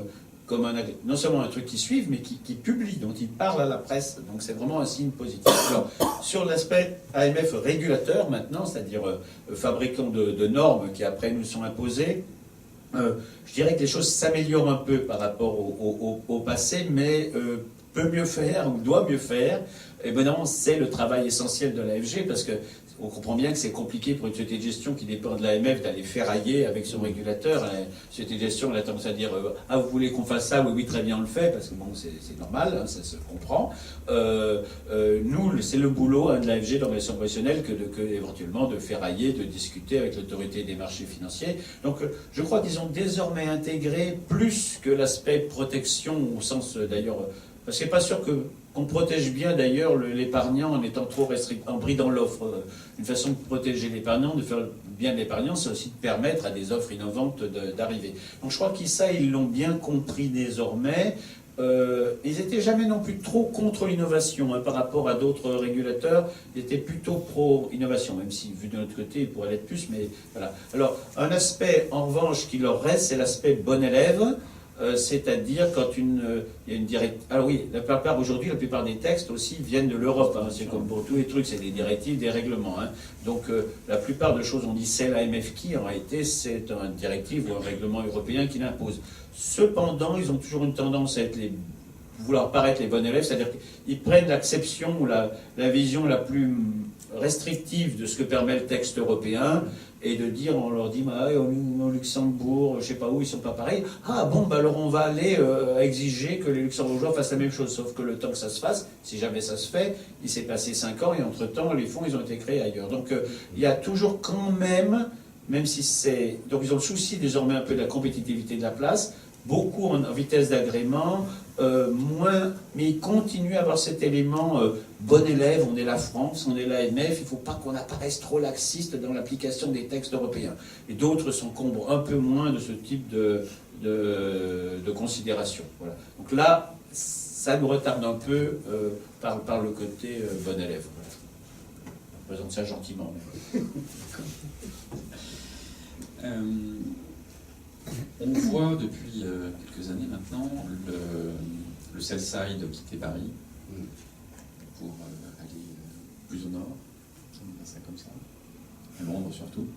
comme non seulement un truc qu'ils suivent, mais qui publient, dont ils parlent à la presse. Donc c'est vraiment un signe positif. Alors, sur l'aspect AMF régulateur maintenant, c'est-à-dire fabricant de normes qui après nous sont imposées, je dirais que les choses s'améliorent un peu par rapport au passé, mais peut mieux faire ou doit mieux faire, et ben non, c'est le travail essentiel de l'AFG, parce que on comprend bien que c'est compliqué pour une société de gestion qui dépend de l'AMF d'aller ferrailler avec son régulateur. La société de gestion, elle a tendance à dire ah, vous voulez qu'on fasse ça? Oui, oui, très bien, on le fait, parce que bon, c'est normal, hein, ça se comprend. Nous, c'est le boulot de l'AFG dans la relation professionnelle que éventuellement de ferrailler, de discuter avec l'autorité des marchés financiers. Donc, je crois qu'ils ont désormais intégré plus que l'aspect protection, au sens d'ailleurs. Parce que c'est pas sûr qu'on protège bien d'ailleurs l'épargnant en étant trop en bridant l'offre. Une façon de protéger l'épargnant, de faire bien de l'épargnant, c'est aussi de permettre à des offres innovantes d'arriver. Donc je crois ils l'ont bien compris désormais. Ils n'étaient jamais non plus trop contre l'innovation hein, par rapport à d'autres régulateurs. Ils étaient plutôt pro-innovation, même si vu de notre côté, ils pourraient l'être plus. Mais voilà. Alors un aspect en revanche qui leur reste, c'est l'aspect bon élève. C'est-à-dire quand il y a une directive. Alors oui, la plupart des textes aussi viennent de l'Europe. Hein, c'est comme pour tous les trucs, c'est des directives, des règlements. Hein. Donc la plupart de choses, on dit c'est l'AMF qui, en réalité, c'est une directive ou un règlement européen qui l'impose. Cependant, ils ont toujours une tendance à vouloir paraître les bons élèves, c'est-à-dire qu'ils prennent l'acception ou la vision la plus restrictive de ce que permet le texte européen. Et de dire, on leur dit, bah, au Luxembourg, je sais pas où, ils sont pas pareils. Ah bon, bah alors on va aller exiger que les Luxembourgeois fassent la même chose. Sauf que le temps que ça se fasse, si jamais ça se fait, il s'est passé 5 ans et entre-temps, les fonds, ils ont été créés ailleurs. Donc il y a toujours quand même si c'est... Donc ils ont le souci désormais un peu de la compétitivité de la place, beaucoup en vitesse d'agrément, moins, mais ils continuent à avoir cet élément bon élève, on est la France, on est l'AMF, il ne faut pas qu'on apparaisse trop laxiste dans l'application des textes européens. Et d'autres s'encombrent un peu moins de ce type de considération. Voilà. Donc là, ça nous retarde un peu par le côté bon élève. Voilà. Je présente ça gentiment. Mais... On voit depuis quelques années maintenant le sell-side quitter Paris pour aller plus au nord, on va dire ça comme ça, à Londres surtout.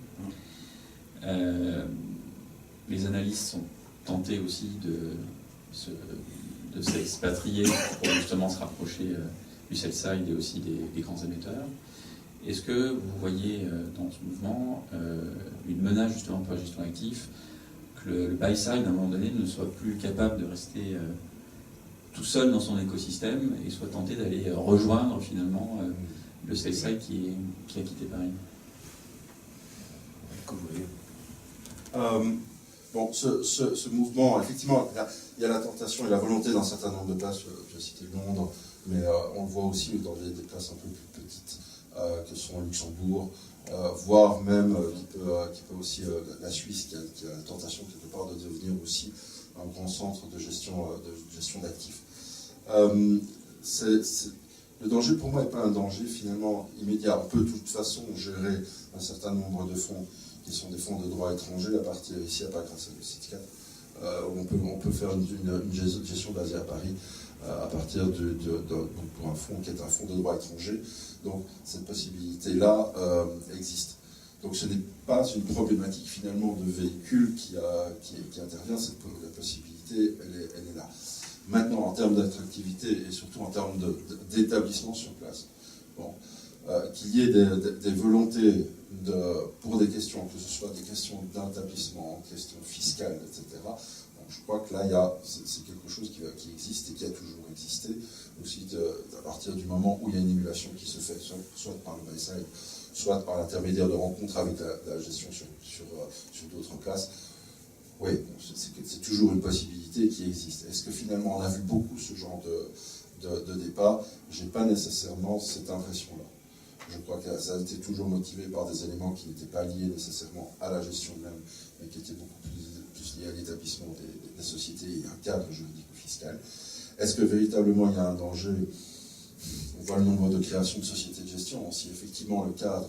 Les analystes sont tentés aussi de s'expatrier pour justement se rapprocher du sell-side et aussi des grands émetteurs. Est-ce que vous voyez dans ce mouvement une menace justement pour la gestion active, que le buy-side, à un moment donné, ne soit plus capable de rester tout seul dans son écosystème et soit tenté d'aller rejoindre finalement le sell-side qui a quitté Paris? Comme vous voulez. Bon, ce mouvement, effectivement, il y a la tentation et la volonté d'un certain nombre de places, je vais citer Londres, mais on le voit aussi dans des places un peu plus petites que sont Luxembourg, voire même qui peut aussi la Suisse, qui a la tentation quelque part de devenir aussi un grand centre de gestion d'actifs. Le danger pour moi n'est pas un danger finalement immédiat. On peut de toute façon gérer un certain nombre de fonds qui sont des fonds de droit étranger à partir ici, à pas grâce à le site 4. On peut faire une gestion basée à Paris à partir pour un fonds qui est un fonds de droit étranger. Donc cette possibilité-là existe. Donc ce n'est pas une problématique finalement de véhicule qui intervient, la possibilité elle est là. Maintenant, en termes d'attractivité et surtout en termes d'établissement sur place, bon, qu'il y ait des volontés pour des questions, que ce soit des questions d'établissement, questions fiscales, etc. Bon, je crois que là, c'est quelque chose qui existe et qui a toujours existé, aussi à partir du moment où il y a une émulation qui se fait, soit par le buy-side, soit par l'intermédiaire de rencontres avec la gestion sur d'autres places. Oui, c'est toujours une possibilité qui existe. Est-ce que finalement on a vu beaucoup ce genre de départ? Je n'ai pas nécessairement cette impression-là. Je crois que ça a été toujours motivé par des éléments qui n'étaient pas liés nécessairement à la gestion même, mais qui étaient beaucoup plus liés à l'établissement des sociétés et à un cadre juridico-fiscal. Est-ce que véritablement il y a un danger? On voit le nombre de créations de sociétés de gestion. Si effectivement le cadre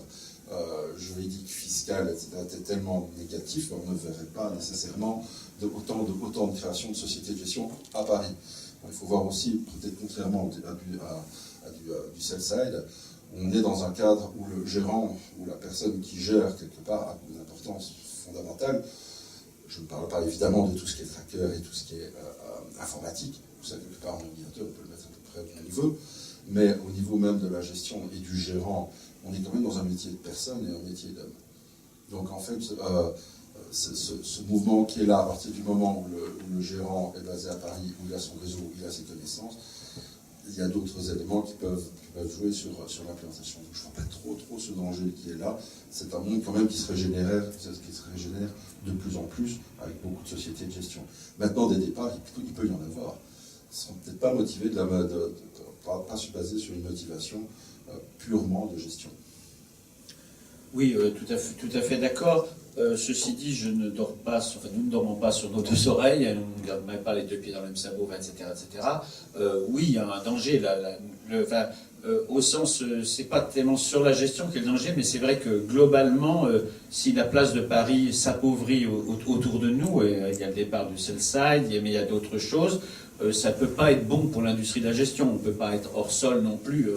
juridique, fiscal, etc., était tellement négatif, on ne verrait pas nécessairement autant de créations de sociétés de gestion à Paris. Il faut voir aussi, peut-être contrairement à du sell-side, on est dans un cadre où le gérant ou la personne qui gère quelque part a une importance fondamentale. Je ne parle pas évidemment de tout ce qui est tracker et tout ce qui est informatique. Tout ça, quelque part, un ordinateur, on peut le mettre un peu peu près on veut, mais au niveau même de la gestion et du gérant, on est quand même dans un métier de personne et un métier d'homme. Donc en fait, ce mouvement qui est là à partir du moment où le gérant est basé à Paris, où il a son réseau, où il a ses connaissances, il y a d'autres éléments qui peuvent jouer sur l'implémentation. Donc je ne vois pas trop ce danger qui est là. C'est un monde quand même qui se régénère de plus en plus avec beaucoup de sociétés de gestion. Maintenant, des départs, il peut y en avoir. Ils ne seront peut-être pas motivés, pas se baser sur une motivation purement de gestion. Oui, tout à fait d'accord. Ceci dit, nous ne dormons pas sur nos deux oreilles, nous ne gardons même pas les deux pieds dans le même sabot, etc. etc. Oui, il y a un danger. Au sens, c'est pas tellement sur la gestion qu'il y a le danger, mais c'est vrai que globalement, si la place de Paris s'appauvrit autour de nous, et il y a le départ du sell-side, mais il y a d'autres choses, ça peut pas être bon pour l'industrie de la gestion. On peut pas être hors sol non plus.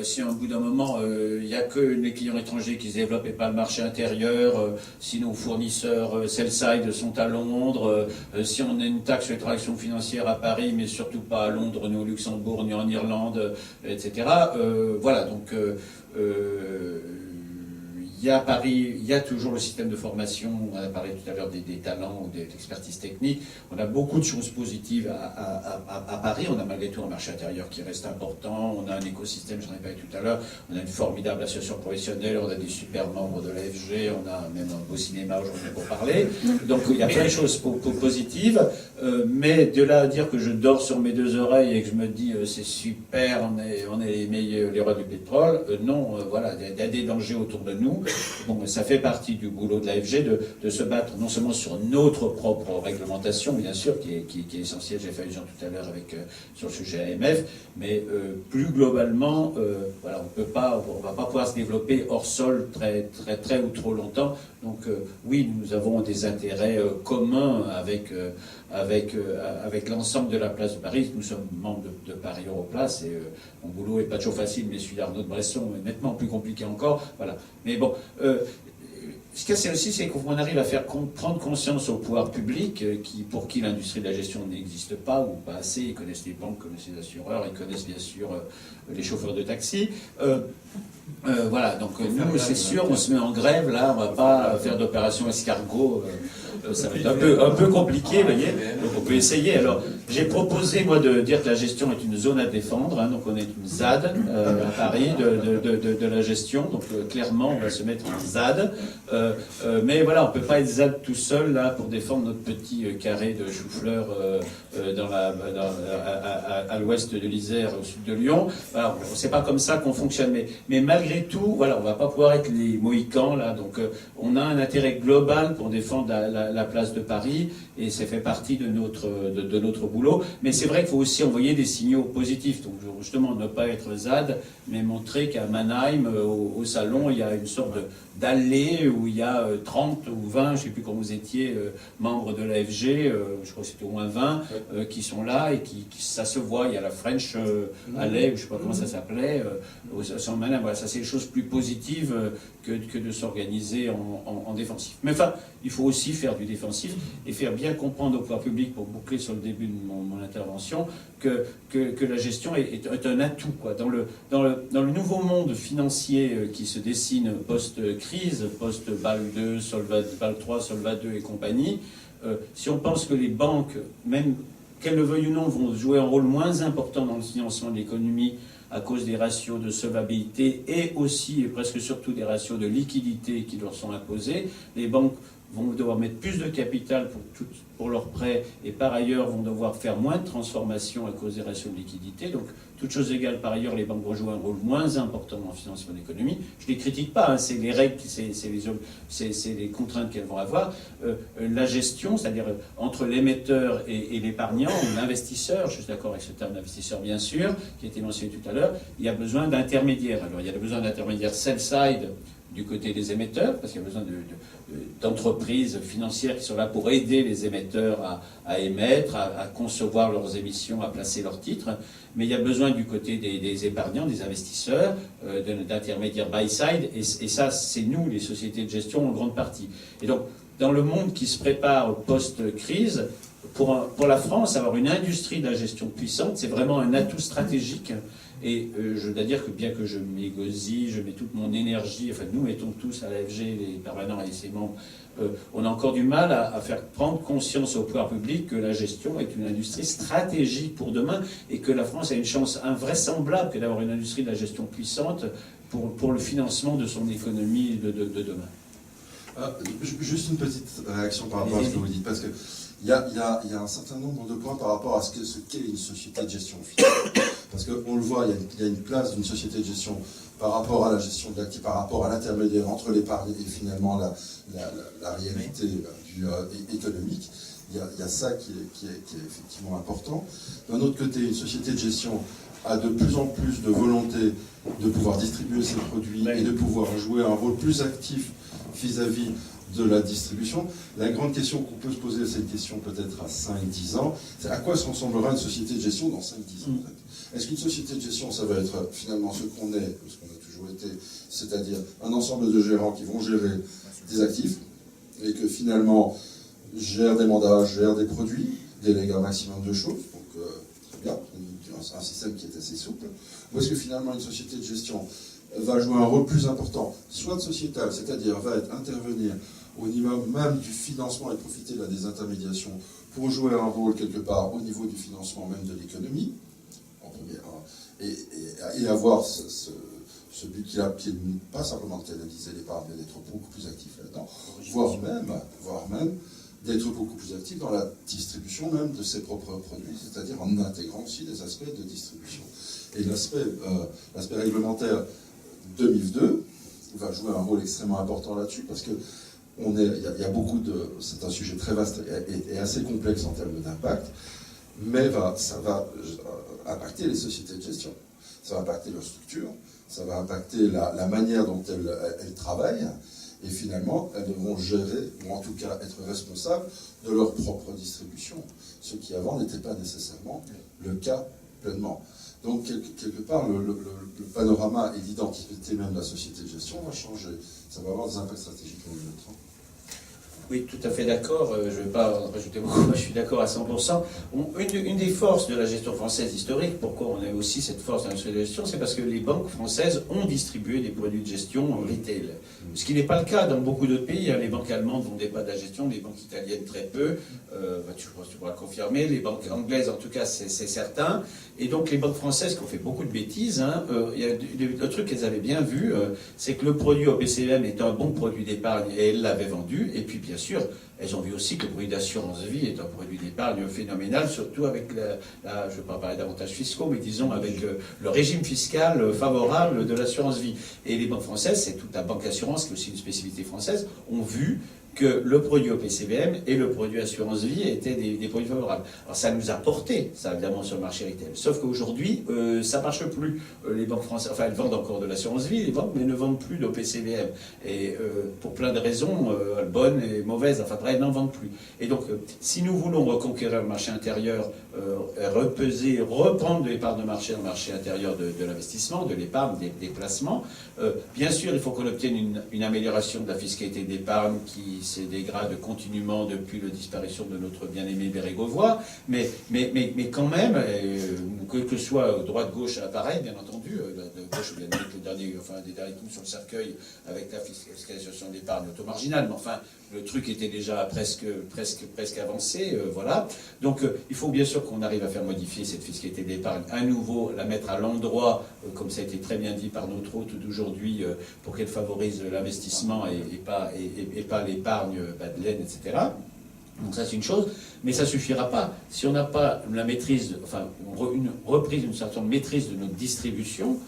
Si à un bout d'un moment, il n'y a que les clients étrangers qui se développent et pas le marché intérieur, si nos fournisseurs sell-side sont à Londres, si on a une taxe sur les transactions financières à Paris, mais surtout pas à Londres, ni au Luxembourg, ni en Irlande, etc. Voilà, donc il y a à Paris, il y a toujours le système de formation, on a parlé tout à l'heure des talents ou de l'expertise technique, on a beaucoup de choses positives à Paris, on a malgré tout un marché intérieur qui reste important, on a un écosystème, j'en ai parlé tout à l'heure, on a une formidable association professionnelle, on a des super membres de l'AFG, on a même un beau cinéma aujourd'hui pour parler, donc il y a plein de choses positives, mais de là à dire que je dors sur mes deux oreilles et que je me dis c'est super, on est les meilleurs, les rois du pétrole, non, voilà, il y a des dangers autour de nous. Bon, ça fait partie du boulot de l'AFG de se battre non seulement sur notre propre réglementation, bien sûr, qui est essentielle, j'ai fait allusion tout à l'heure sur le sujet AMF, mais plus globalement, voilà, on va pas pouvoir se développer hors sol très ou trop longtemps. Donc oui, nous avons des intérêts communs avec l'ensemble de la place de Paris. Nous sommes membres de Paris Europlace et mon boulot n'est pas toujours facile, mais celui d'Arnaud de Bresson est nettement plus compliqué encore. Voilà. Mais bon, ce qu'il y a aussi, c'est qu'on arrive à faire prendre conscience au pouvoir public pour qui l'industrie de la gestion n'existe pas ou pas assez. Ils connaissent les banques, ils connaissent les assureurs, ils connaissent bien sûr les chauffeurs de taxi. Voilà, donc nous, c'est sûr, on se met en grève, là, on va pas faire d'opération escargot, ça va être un peu compliqué, vous voyez, donc on peut essayer. Alors, j'ai proposé, moi, de dire que la gestion est une zone à défendre, hein, donc on est une ZAD à Paris de la gestion, donc clairement, on va se mettre en ZAD, mais voilà, on peut pas être ZAD tout seul, là, pour défendre notre petit carré de chou-fleur à l'ouest de l'Isère, au sud de Lyon. Voilà, c'est pas comme ça qu'on fonctionne, mais malgré tout, voilà, on va pas pouvoir être les Mohicans, là, donc on a un intérêt global pour défendre la place de Paris, et ça fait partie de notre boulot. Mais c'est vrai qu'il faut aussi envoyer des signaux positifs, donc justement ne pas être ZAD, mais montrer qu'à Mannheim, au salon, il y a une sorte d'allée où il y a 30 ou 20, je ne sais plus quand vous étiez, membres de l'AFG, je crois que c'était au moins 20, qui sont là, et qui ça se voit, il y a la French Alley, je ne sais pas comment ça s'appelait, au salon Mannheim. Voilà, ça c'est des choses plus positives que de s'organiser en défensif. Mais enfin, il faut aussi faire du défensif et faire bien comprendre au pouvoir public, pour boucler sur le début de mon intervention, que la gestion est un atout, quoi. Dans le nouveau monde financier qui se dessine post-crise, post-BAL 2, BAL 3, Solva 2 et compagnie, si on pense que les banques, même qu'elles le veuillent ou non, vont jouer un rôle moins important dans le financement de l'économie à cause des ratios de solvabilité et aussi, et presque surtout, des ratios de liquidité qui leur sont imposés, les banques vont devoir mettre plus de capital pour leurs prêts et par ailleurs vont devoir faire moins de transformations à cause des ratios de liquidité. Donc, toutes choses égales, par ailleurs, les banques vont jouer un rôle moins important dans le financement de l'économie. Je ne les critique pas, hein, c'est les règles, c'est les contraintes qu'elles vont avoir. La gestion, c'est-à-dire entre l'émetteur et l'épargnant, ou l'investisseur, je suis d'accord avec ce terme d'investisseur bien sûr, qui a été mentionné tout à l'heure, il y a besoin d'intermédiaires. Alors, il y a besoin d'intermédiaires sell-side du côté des émetteurs, parce qu'il y a besoin d'entreprises financières qui sont là pour aider les émetteurs à émettre, à concevoir leurs émissions, à placer leurs titres. Mais il y a besoin du côté des épargnants, des investisseurs, d'intermédiaires buy-side, et ça, c'est nous, les sociétés de gestion, en grande partie. Et donc, dans le monde qui se prépare post-crise, pour la France, avoir une industrie de la gestion puissante, c'est vraiment un atout stratégique. Et je dois dire que bien que je m'égosille, je mets toute mon énergie, enfin nous mettons tous à l'AFG, les permanents et ses membres, on a encore du mal à faire prendre conscience au pouvoir public que la gestion est une industrie stratégique pour demain et que la France a une chance invraisemblable que d'avoir une industrie de la gestion puissante pour le financement de son économie de demain. Juste une petite réaction par rapport à ce que vous dites, parce que il y a un certain nombre de points par rapport à ce qu'est une société de gestion financière. Parce qu'on le voit, il y a une place d'une société de gestion par rapport à la gestion de l'actif, par rapport à l'intermédiaire entre l'épargne et finalement la réalité économique. Il y a ça qui est effectivement important. D'un autre côté, une société de gestion a de plus en plus de volonté de pouvoir distribuer ses produits et de pouvoir jouer un rôle plus actif vis-à-vis de la distribution. La grande question qu'on peut se poser, c'est une question peut-être à 5-10 ans, c'est à quoi se ressemblera une société de gestion dans 5-10 ans en fait. Est-ce qu'une société de gestion, ça va être finalement ce qu'on est, ce qu'on a toujours été, c'est-à-dire un ensemble de gérants qui vont gérer des actifs, et que finalement gèrent des mandats, gèrent des produits, délèguent un maximum de choses, donc très bien, un système qui est assez souple. Ou est-ce que finalement une société de gestion va jouer un rôle plus important, soit sociétal, c'est-à-dire va intervenir au niveau même du financement et profiter de la désintermédiation pour jouer un rôle quelque part au niveau du financement même de l'économie, et avoir ce but qui n'est pas simplement de canaliser l'épargne, mais d'être beaucoup plus actif là-dedans, voire même d'être beaucoup plus actif dans la distribution même de ses propres produits, c'est-à-dire en intégrant aussi des aspects de distribution. Et l'aspect réglementaire de MIF2 va jouer un rôle extrêmement important là-dessus, parce que il y a beaucoup de... C'est un sujet très vaste et assez complexe en termes d'impact, mais ça va impacter les sociétés de gestion, ça va impacter leur structure, ça va impacter la manière dont elles travaillent, et finalement, elles devront gérer, ou en tout cas être responsables de leur propre distribution, ce qui avant n'était pas nécessairement le cas pleinement. Donc, quelque part, le panorama et l'identité même de la société de gestion va changer. Ça va avoir des impacts stratégiques dans le temps. Oui, tout à fait d'accord. Je ne vais pas en rajouter beaucoup. Moi, je suis d'accord à 100%. Une des forces de la gestion française historique, pourquoi on a aussi cette force dans la gestion, c'est parce que les banques françaises ont distribué des produits de gestion en retail. Ce qui n'est pas le cas dans beaucoup d'autres pays. Les banques allemandes ne vendaient pas de la gestion, les banques italiennes très peu. Tu pourras confirmer. Les banques anglaises, en tout cas, c'est certain. Et donc, les banques françaises qui ont fait beaucoup de bêtises, le truc qu'elles avaient bien vu, c'est que le produit OPCVM est un bon produit d'épargne et elles l'avaient vendu. Et puis, bien sûr, elles ont vu aussi que le produit d'assurance vie est un produit d'épargne phénoménal, surtout avec je ne vais pas parler d'avantages fiscaux, mais disons avec le régime fiscal favorable de l'assurance vie. Et les banques françaises, c'est toute la banque assurance, qui est aussi une spécificité française, ont vu que le produit OPCVM et le produit assurance vie étaient des produits favorables. Alors ça nous a porté, ça évidemment, sur le marché retail. Sauf qu'aujourd'hui, ça ne marche plus. Les banques françaises, enfin elles vendent encore de l'assurance vie, les banques, mais ne vendent plus d'OPCVM. Et pour plein de raisons, bonnes et mauvaises, enfin bref, elles n'en vendent plus. Et donc, si nous voulons reconquérir le marché intérieur, repeser, reprendre de l'épargne de marché dans le marché intérieur de l'investissement, de l'épargne, des placements, bien sûr, il faut qu'on obtienne une amélioration de la fiscalité d'épargne qui se dégrade continuellement depuis la disparition de notre bien-aimé Bérégovoy, mais quand même, que ce soit droite-gauche, pareil, bien entendu, de gauche, bien avec des derniers coups sur le cercueil avec la fiscalisation d'épargne automarginale, mais enfin, le truc était déjà presque avancé, voilà. Donc, il faut bien sûr qu'on arrive à faire modifier cette fiscalité d'épargne à nouveau, la mettre à l'endroit, comme ça a été très bien dit par notre hôte d'aujourd'hui, pour qu'elle favorise l'investissement et pas l'épargne de laine, etc. Donc ça c'est une chose, mais ça ne suffira pas. Si on n'a pas la maîtrise, une reprise d'une certaine maîtrise de notre distribution,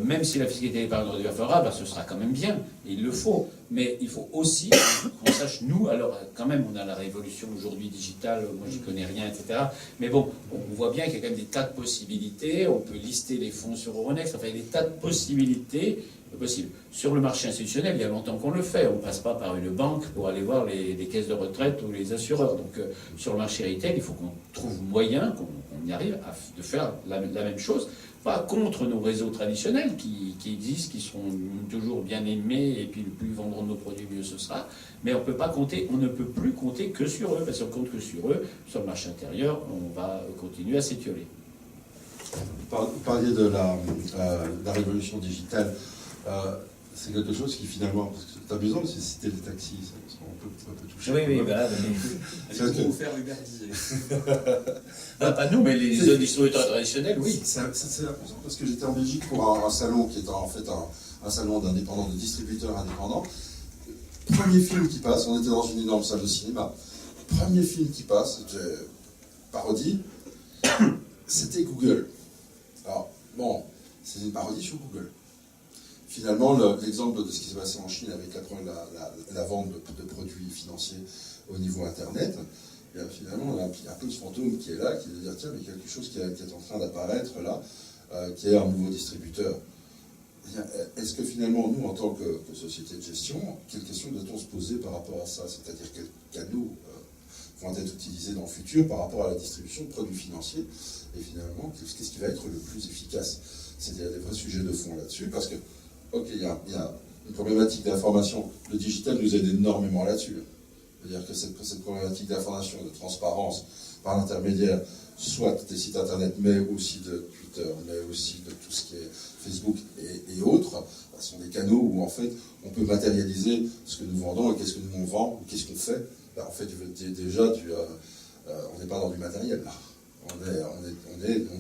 même si la fiscalité d'épargne devient favorable, ce sera quand même bien, et il le faut. Mais il faut aussi qu'on sache, nous, alors quand même on a la révolution aujourd'hui digitale, moi j'y connais rien, etc. Mais bon, on voit bien qu'il y a quand même des tas de possibilités, on peut lister les fonds sur Euronext, enfin il y a des tas de possibilités possibles. Sur le marché institutionnel, il y a longtemps qu'on le fait, on ne passe pas par une banque pour aller voir les caisses de retraite ou les assureurs. Donc sur le marché retail, il faut qu'on trouve moyen, qu'on y arrive de faire la même chose. pas contre nos réseaux traditionnels qui existent, qui seront toujours bien aimés, et puis plus ils vendront nos produits, mieux ce sera. Mais on ne peut plus compter que sur eux, parce qu'on compte que sur eux, sur le marché intérieur, on va continuer à s'étioler. Vous parliez de la révolution digitale. C'est quelque chose qui finalement, parce que tu as besoin de citer les taxis, ça on peut toucher. Oui, voilà. Allez vous faire Uberdiser. Pas nous, mais les distributeurs traditionnels, oui. C'est important parce que j'étais en Belgique pour un salon qui est en fait un salon d'indépendants, de distributeurs indépendants. Premier film qui passe, on était dans une énorme salle de cinéma. Premier film qui passe, c'était parodie, c'était Google. Alors, bon, c'est une parodie sur Google. Finalement, l'exemple de ce qui s'est passé en Chine avec la vente de produits financiers au niveau Internet, et bien, finalement, on a un peu ce fantôme qui est là, qui veut dire, tiens, mais quelque chose qui est en train d'apparaître là, qui est un nouveau distributeur. Est-ce que finalement, nous, en tant que société de gestion, quelles questions doit-on se poser par rapport à ça? C'est-à-dire quels canaux vont être utilisés dans le futur par rapport à la distribution de produits financiers? Et finalement, qu'est-ce qui va être le plus efficace? Il y a des vrais sujets de fond là-dessus, parce que, ok, il y a une problématique d'information. Le digital nous aide énormément là-dessus. C'est-à-dire que cette problématique d'information, de transparence, par l'intermédiaire, soit des sites internet, mais aussi de Twitter, mais aussi de tout ce qui est Facebook et autres, sont des canaux où en fait on peut matérialiser ce que nous vendons et qu'est-ce que nous on vend, ou qu'est-ce qu'on fait. En fait, déjà, on n'est pas dans du matériel là. On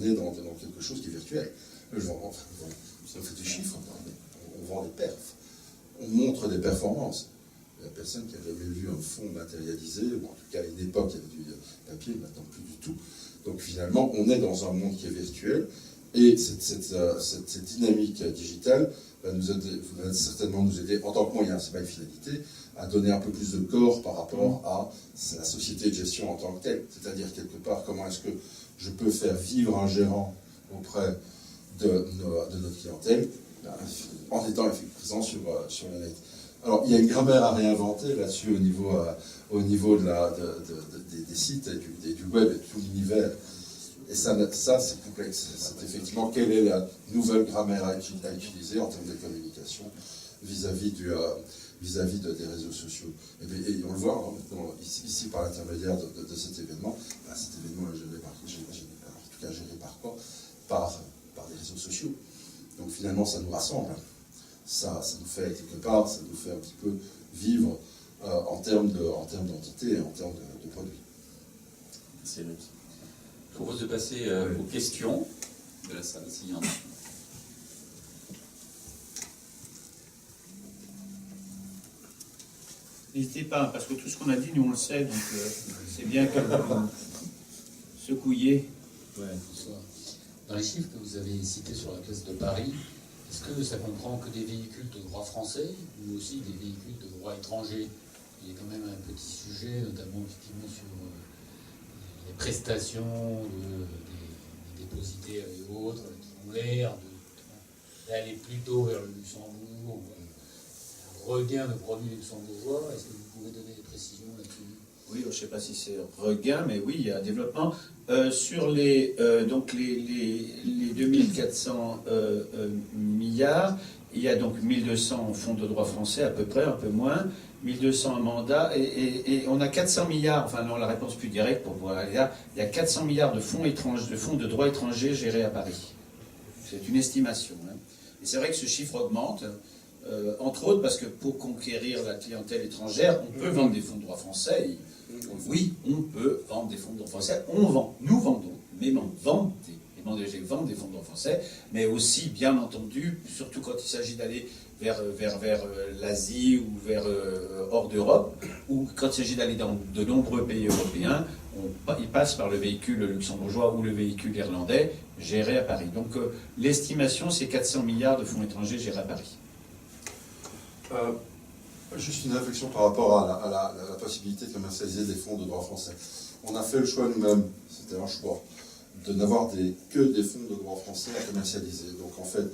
est dans quelque chose qui est virtuel. Ça fait des chiffres, on vend des perfs, on montre des performances. Il n'y a personne qui a jamais vu un fonds matérialisé, ou en tout cas à une époque il y avait du papier, maintenant plus du tout. Donc finalement, on est dans un monde qui est virtuel, et cette dynamique digitale va certainement nous aider, en tant que moyen, c'est pas une finalité, à donner un peu plus de corps par rapport à la société de gestion en tant que telle. C'est-à-dire, quelque part, comment est-ce que je peux faire vivre un gérant auprès de notre clientèle, en étant présent sur le net. Alors, il y a une grammaire à réinventer là-dessus au niveau des sites et du web et de tout l'univers. Et ça c'est complexe. C'est effectivement quelle est la nouvelle grammaire à utiliser en termes de communication vis-à-vis des réseaux sociaux. Et on le voit maintenant, ici par l'intermédiaire de cet événement. Cet événement est géré par quoi? Par des réseaux sociaux. Donc finalement, ça nous rassemble. Ça nous fait quelque part, ça nous fait un petit peu vivre en termes d'entité et en termes de produits. Merci Luc. Je propose de passer aux questions de la salle, s'il y en a. N'hésitez pas, parce que tout ce qu'on a dit, nous on le sait, donc c'est bien que vous secouiez. Ouais, bonsoir. Dans les chiffres que vous avez cités sur la place de Paris, est-ce que ça comprend que des véhicules de droit français ou aussi des véhicules de droit étranger? Il y a quand même un petit sujet, notamment effectivement sur les prestations des dépositaires et autres qui ont l'air d'aller plutôt vers le Luxembourg, un regain de produits luxembourgeois. Est-ce que vous pouvez donner des précisions là-dessus? Oui, je ne sais pas si c'est regain, mais oui, il y a un développement. Sur les 2400 milliards, il y a donc 1200 en fonds de droit français, à peu près, un peu moins, 1200 en mandat, et on a 400 milliards, enfin non, la réponse plus directe pour pouvoir aller là, il y a 400 milliards de fonds de droit étranger gérés à Paris. C'est une estimation. Hein. Et c'est vrai que ce chiffre augmente. Entre autres parce que pour conquérir la clientèle étrangère, on peut vendre des fonds de droit français. Oui, on peut vendre des fonds de droit français. Nous vendons, mais vendent des fonds de droit français, mais aussi, bien entendu, surtout quand il s'agit d'aller vers l'Asie ou vers hors d'Europe, ou quand il s'agit d'aller dans de nombreux pays européens, ils passent par le véhicule luxembourgeois ou le véhicule irlandais géré à Paris. Donc l'estimation, c'est 400 milliards de fonds étrangers gérés à Paris. Juste une réflexion par rapport à la possibilité de commercialiser des fonds de droit français. On a fait le choix nous-mêmes, c'était un choix, de n'avoir que des fonds de droit français à commercialiser. Donc en fait,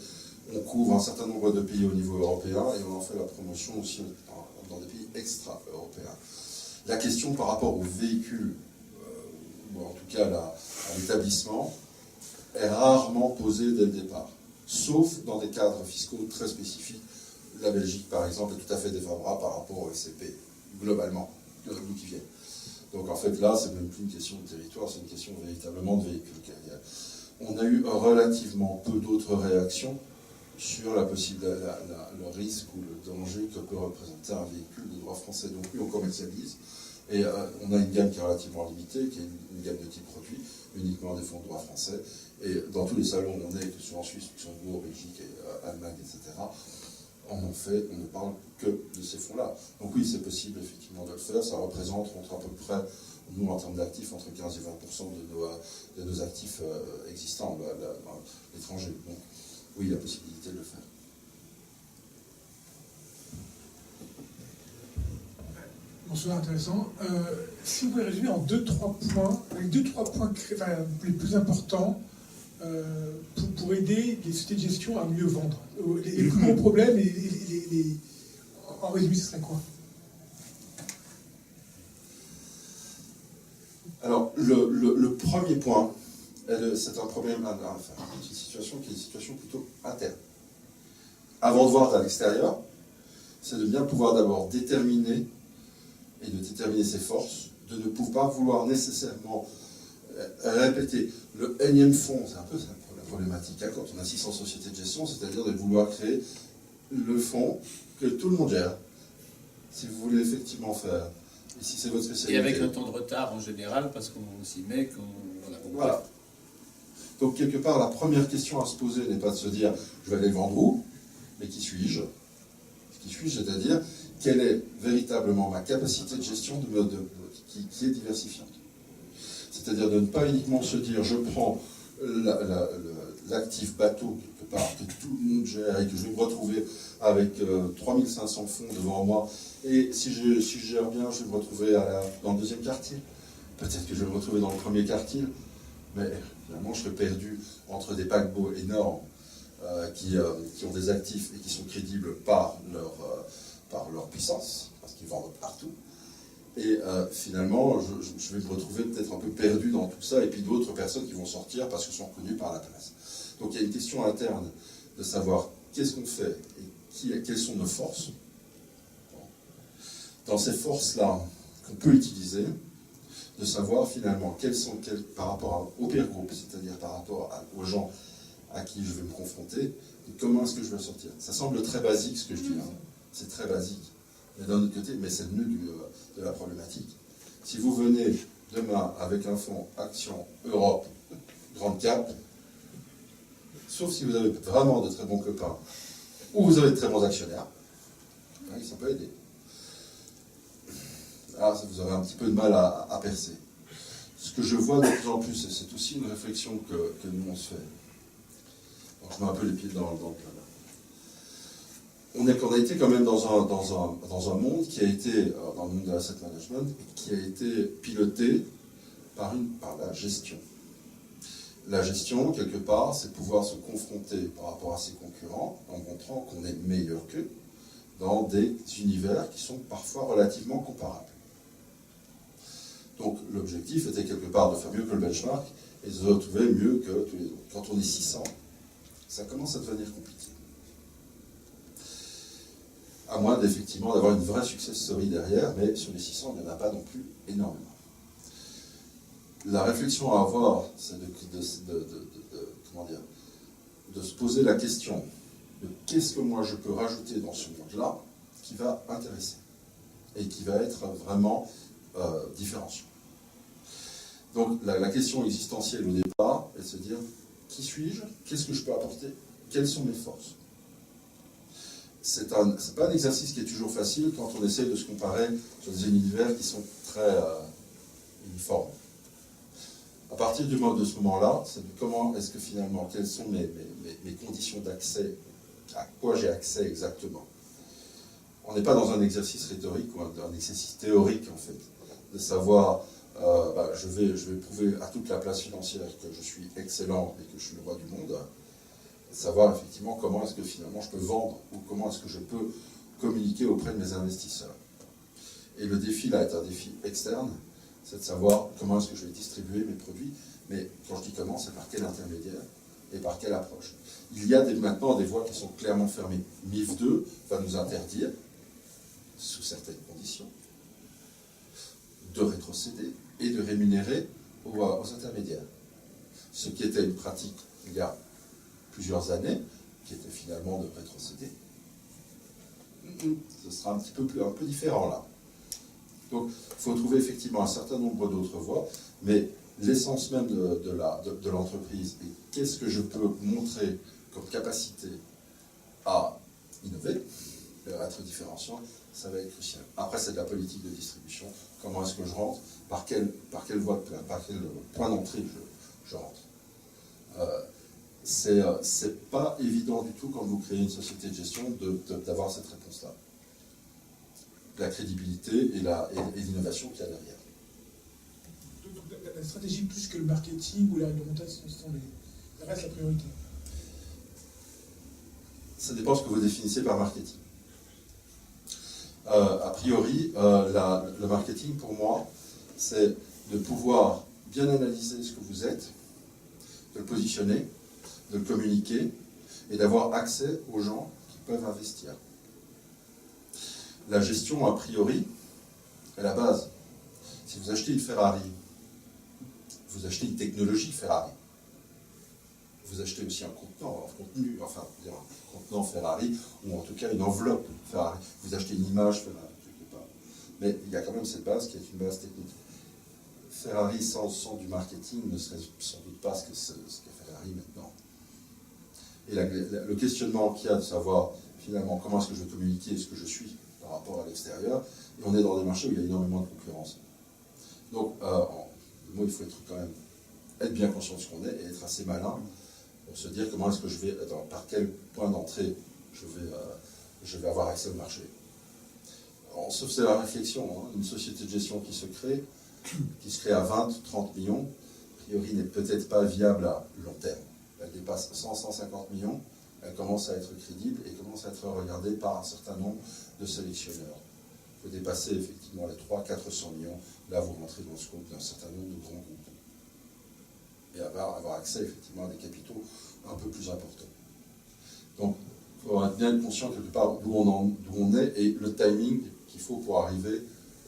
on couvre un certain nombre de pays au niveau européen et on en fait la promotion aussi dans des pays extra-européens. La question par rapport aux véhicules, ou en tout cas à l'établissement, est rarement posée dès le départ, sauf dans des cadres fiscaux très spécifiques. La Belgique, par exemple, est tout à fait défavorable par rapport au SCP, globalement, de nous qui viennent. Donc en fait, là, c'est même plus une question de territoire, c'est une question véritablement de véhicule. On a eu relativement peu d'autres réactions sur le risque ou le danger que peut représenter un véhicule de droit français. Donc oui, on commercialise, et on a une gamme qui est relativement limitée, qui est une gamme de type produit, uniquement des fonds de droit français. Et dans tous les salons où on est, que ce soit en Suisse, Luxembourg, Belgique, Allemagne, etc., on ne parle que de ces fonds-là. Donc oui, c'est possible effectivement de le faire. Ça représente entre à peu près, nous en termes d'actifs, entre 15 et 20% de nos actifs existants à l'étranger. Donc oui, il y a possibilité de le faire. Bonsoir, intéressant. Si vous pouvez résumer en 2-3 points, avec 2-3 points les plus importants pour aider les sociétés de gestion à mieux vendre. Les plus gros problèmes, en résumé, ce serait quoi? Alors, le premier point, c'est un problème, une situation qui est une situation plutôt interne. Avant de voir à l'extérieur, c'est de bien pouvoir d'abord déterminer et de déterminer ses forces, de ne pas vouloir nécessairement répéter le énième fonds. C'est un peu la problématique quand on a 600 sociétés de gestion, c'est-à-dire de vouloir créer le fonds que tout le monde gère. Si vous voulez effectivement faire, et si c'est votre spécialité. Et avec un temps de retard en général, parce qu'on s'y met, Voilà. Donc quelque part, la première question à se poser n'est pas de se dire je vais aller le vendre où, mais qui suis-je? Qui suis-je, c'est-à-dire quelle est véritablement ma capacité de gestion qui est diversifiante. C'est-à-dire de ne pas uniquement se dire je prends l'actif bateau quelque part que tout le monde gère et que je vais me retrouver avec 3500 fonds devant moi, et si je gère bien, je vais me retrouver dans le deuxième quartile. Peut-être que je vais me retrouver dans le premier quartile, mais finalement je serai perdu entre des paquebots énormes qui ont des actifs et qui sont crédibles par leur puissance, parce qu'ils vendent partout. Et finalement, je vais me retrouver peut-être un peu perdu dans tout ça, et puis d'autres personnes qui vont sortir parce qu'elles sont reconnues par la place. Donc il y a une question interne de savoir qu'est-ce qu'on fait et quelles sont nos forces. Dans ces forces-là qu'on peut utiliser, de savoir finalement par rapport au peer group, c'est-à-dire par rapport aux gens à qui je vais me confronter, et comment est-ce que je vais sortir. Ça semble très basique ce que je dis, hein. C'est très basique. Mais d'un autre côté, c'est le nœud de la problématique. Si vous venez demain avec un fonds Action Europe Grande Cap, sauf si vous avez vraiment de très bons copains, ou vous avez de très bons actionnaires, ça peut aider. Là, vous aurez un petit peu de mal à percer. Ce que je vois de plus en plus, et c'est aussi une réflexion que nous on se fait, donc je mets un peu les pieds dans le plat. On a été quand même dans un monde qui a été, dans le monde de l'asset management, qui a été piloté par la gestion. La gestion, quelque part, c'est pouvoir se confronter par rapport à ses concurrents en montrant qu'on est meilleur qu'eux dans des univers qui sont parfois relativement comparables. Donc l'objectif était quelque part de faire mieux que le benchmark et de se retrouver mieux que tous les autres. Quand on est 600, ça commence à devenir compliqué. À moins effectivement d'avoir une vraie success story derrière, mais sur les 600, il n'y en a pas non plus énormément. La réflexion à avoir, c'est de se poser la question de qu'est-ce que moi je peux rajouter dans ce monde-là qui va intéresser et qui va être vraiment différenciant. Donc la question existentielle au départ est de se dire qui suis-je, qu'est-ce que je peux apporter, quelles sont mes forces. C'est pas un exercice qui est toujours facile quand on essaie de se comparer sur des univers qui sont très uniformes. À partir de ce moment-là, c'est de comment est-ce que finalement, quelles sont mes conditions d'accès, à quoi j'ai accès exactement. On n'est pas dans un exercice rhétorique ou un exercice théorique en fait, de savoir je vais prouver à toute la place financière que je suis excellent et que je suis le roi du monde. Savoir effectivement comment est-ce que finalement je peux vendre ou comment est-ce que je peux communiquer auprès de mes investisseurs. Et le défi là est un défi externe c'est de savoir comment est-ce que je vais distribuer mes produits, mais quand je dis comment, c'est par quel intermédiaire et par quelle approche. Il y a maintenant des voies qui sont clairement fermées. MIF 2 va nous interdire, sous certaines conditions, de rétrocéder et de rémunérer aux intermédiaires. Ce qui était une pratique il y a plusieurs années, qui était finalement de rétrocéder. Ce sera un peu différent là. Donc il faut trouver effectivement un certain nombre d'autres voies, mais l'essence même de l'entreprise et qu'est-ce que je peux montrer comme capacité à innover, à être différenciant, ça va être crucial. Après, c'est de la politique de distribution. Comment est-ce que je rentre? Par quel point d'entrée je rentre? C'est pas évident du tout quand vous créez une société de gestion d'avoir cette réponse-là. La crédibilité et l'innovation qu'il y a derrière. Donc, la stratégie plus que le marketing ou la réglementation, ça reste la priorité. Ça dépend ce que vous définissez par marketing. A priori, le marketing pour moi, c'est de pouvoir bien analyser ce que vous êtes, de le positionner, de le communiquer et d'avoir accès aux gens qui peuvent investir. La gestion, a priori, est la base. Si vous achetez une Ferrari, vous achetez une technologie Ferrari. Vous achetez aussi un contenant Ferrari, ou en tout cas une enveloppe Ferrari. Vous achetez une image Ferrari, quelque part. Mais il y a quand même cette base qui est une base technique. Ferrari sans du marketing ne serait sans doute pas ce qu'est Ferrari maintenant. Et le questionnement qu'il y a de savoir finalement comment est-ce que je vais communiquer ce que je suis par rapport à l'extérieur, et on est dans des marchés où il y a énormément de concurrence. Donc, il faut être bien conscient de ce qu'on est et être assez malin pour se dire comment est-ce que je vais, par quel point d'entrée je vais avoir accès au marché. On se faisait la réflexion, une société de gestion qui se crée à 20, 30 millions, a priori n'est peut-être pas viable à long terme. Elle dépasse 100, 150 millions, elle commence à être crédible et commence à être regardée par un certain nombre de sélectionneurs. Il faut dépasser effectivement les 300, 400 millions, là vous rentrez dans le scope d'un certain nombre de grands groupes. Et avoir accès effectivement à des capitaux un peu plus importants. Donc, il faut bien être conscient quelque part d'où on est et le timing qu'il faut pour arriver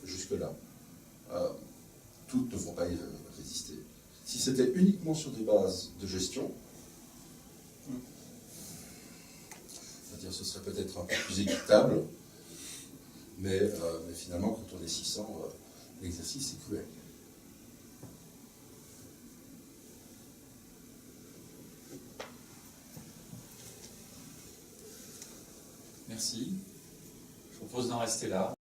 jusque-là. Toutes ne vont pas y résister. Si c'était uniquement sur des bases de gestion, c'est-à-dire ce serait peut-être un peu plus équitable, mais finalement, quand on est 600, l'exercice est cruel. Merci. Je propose d'en rester là.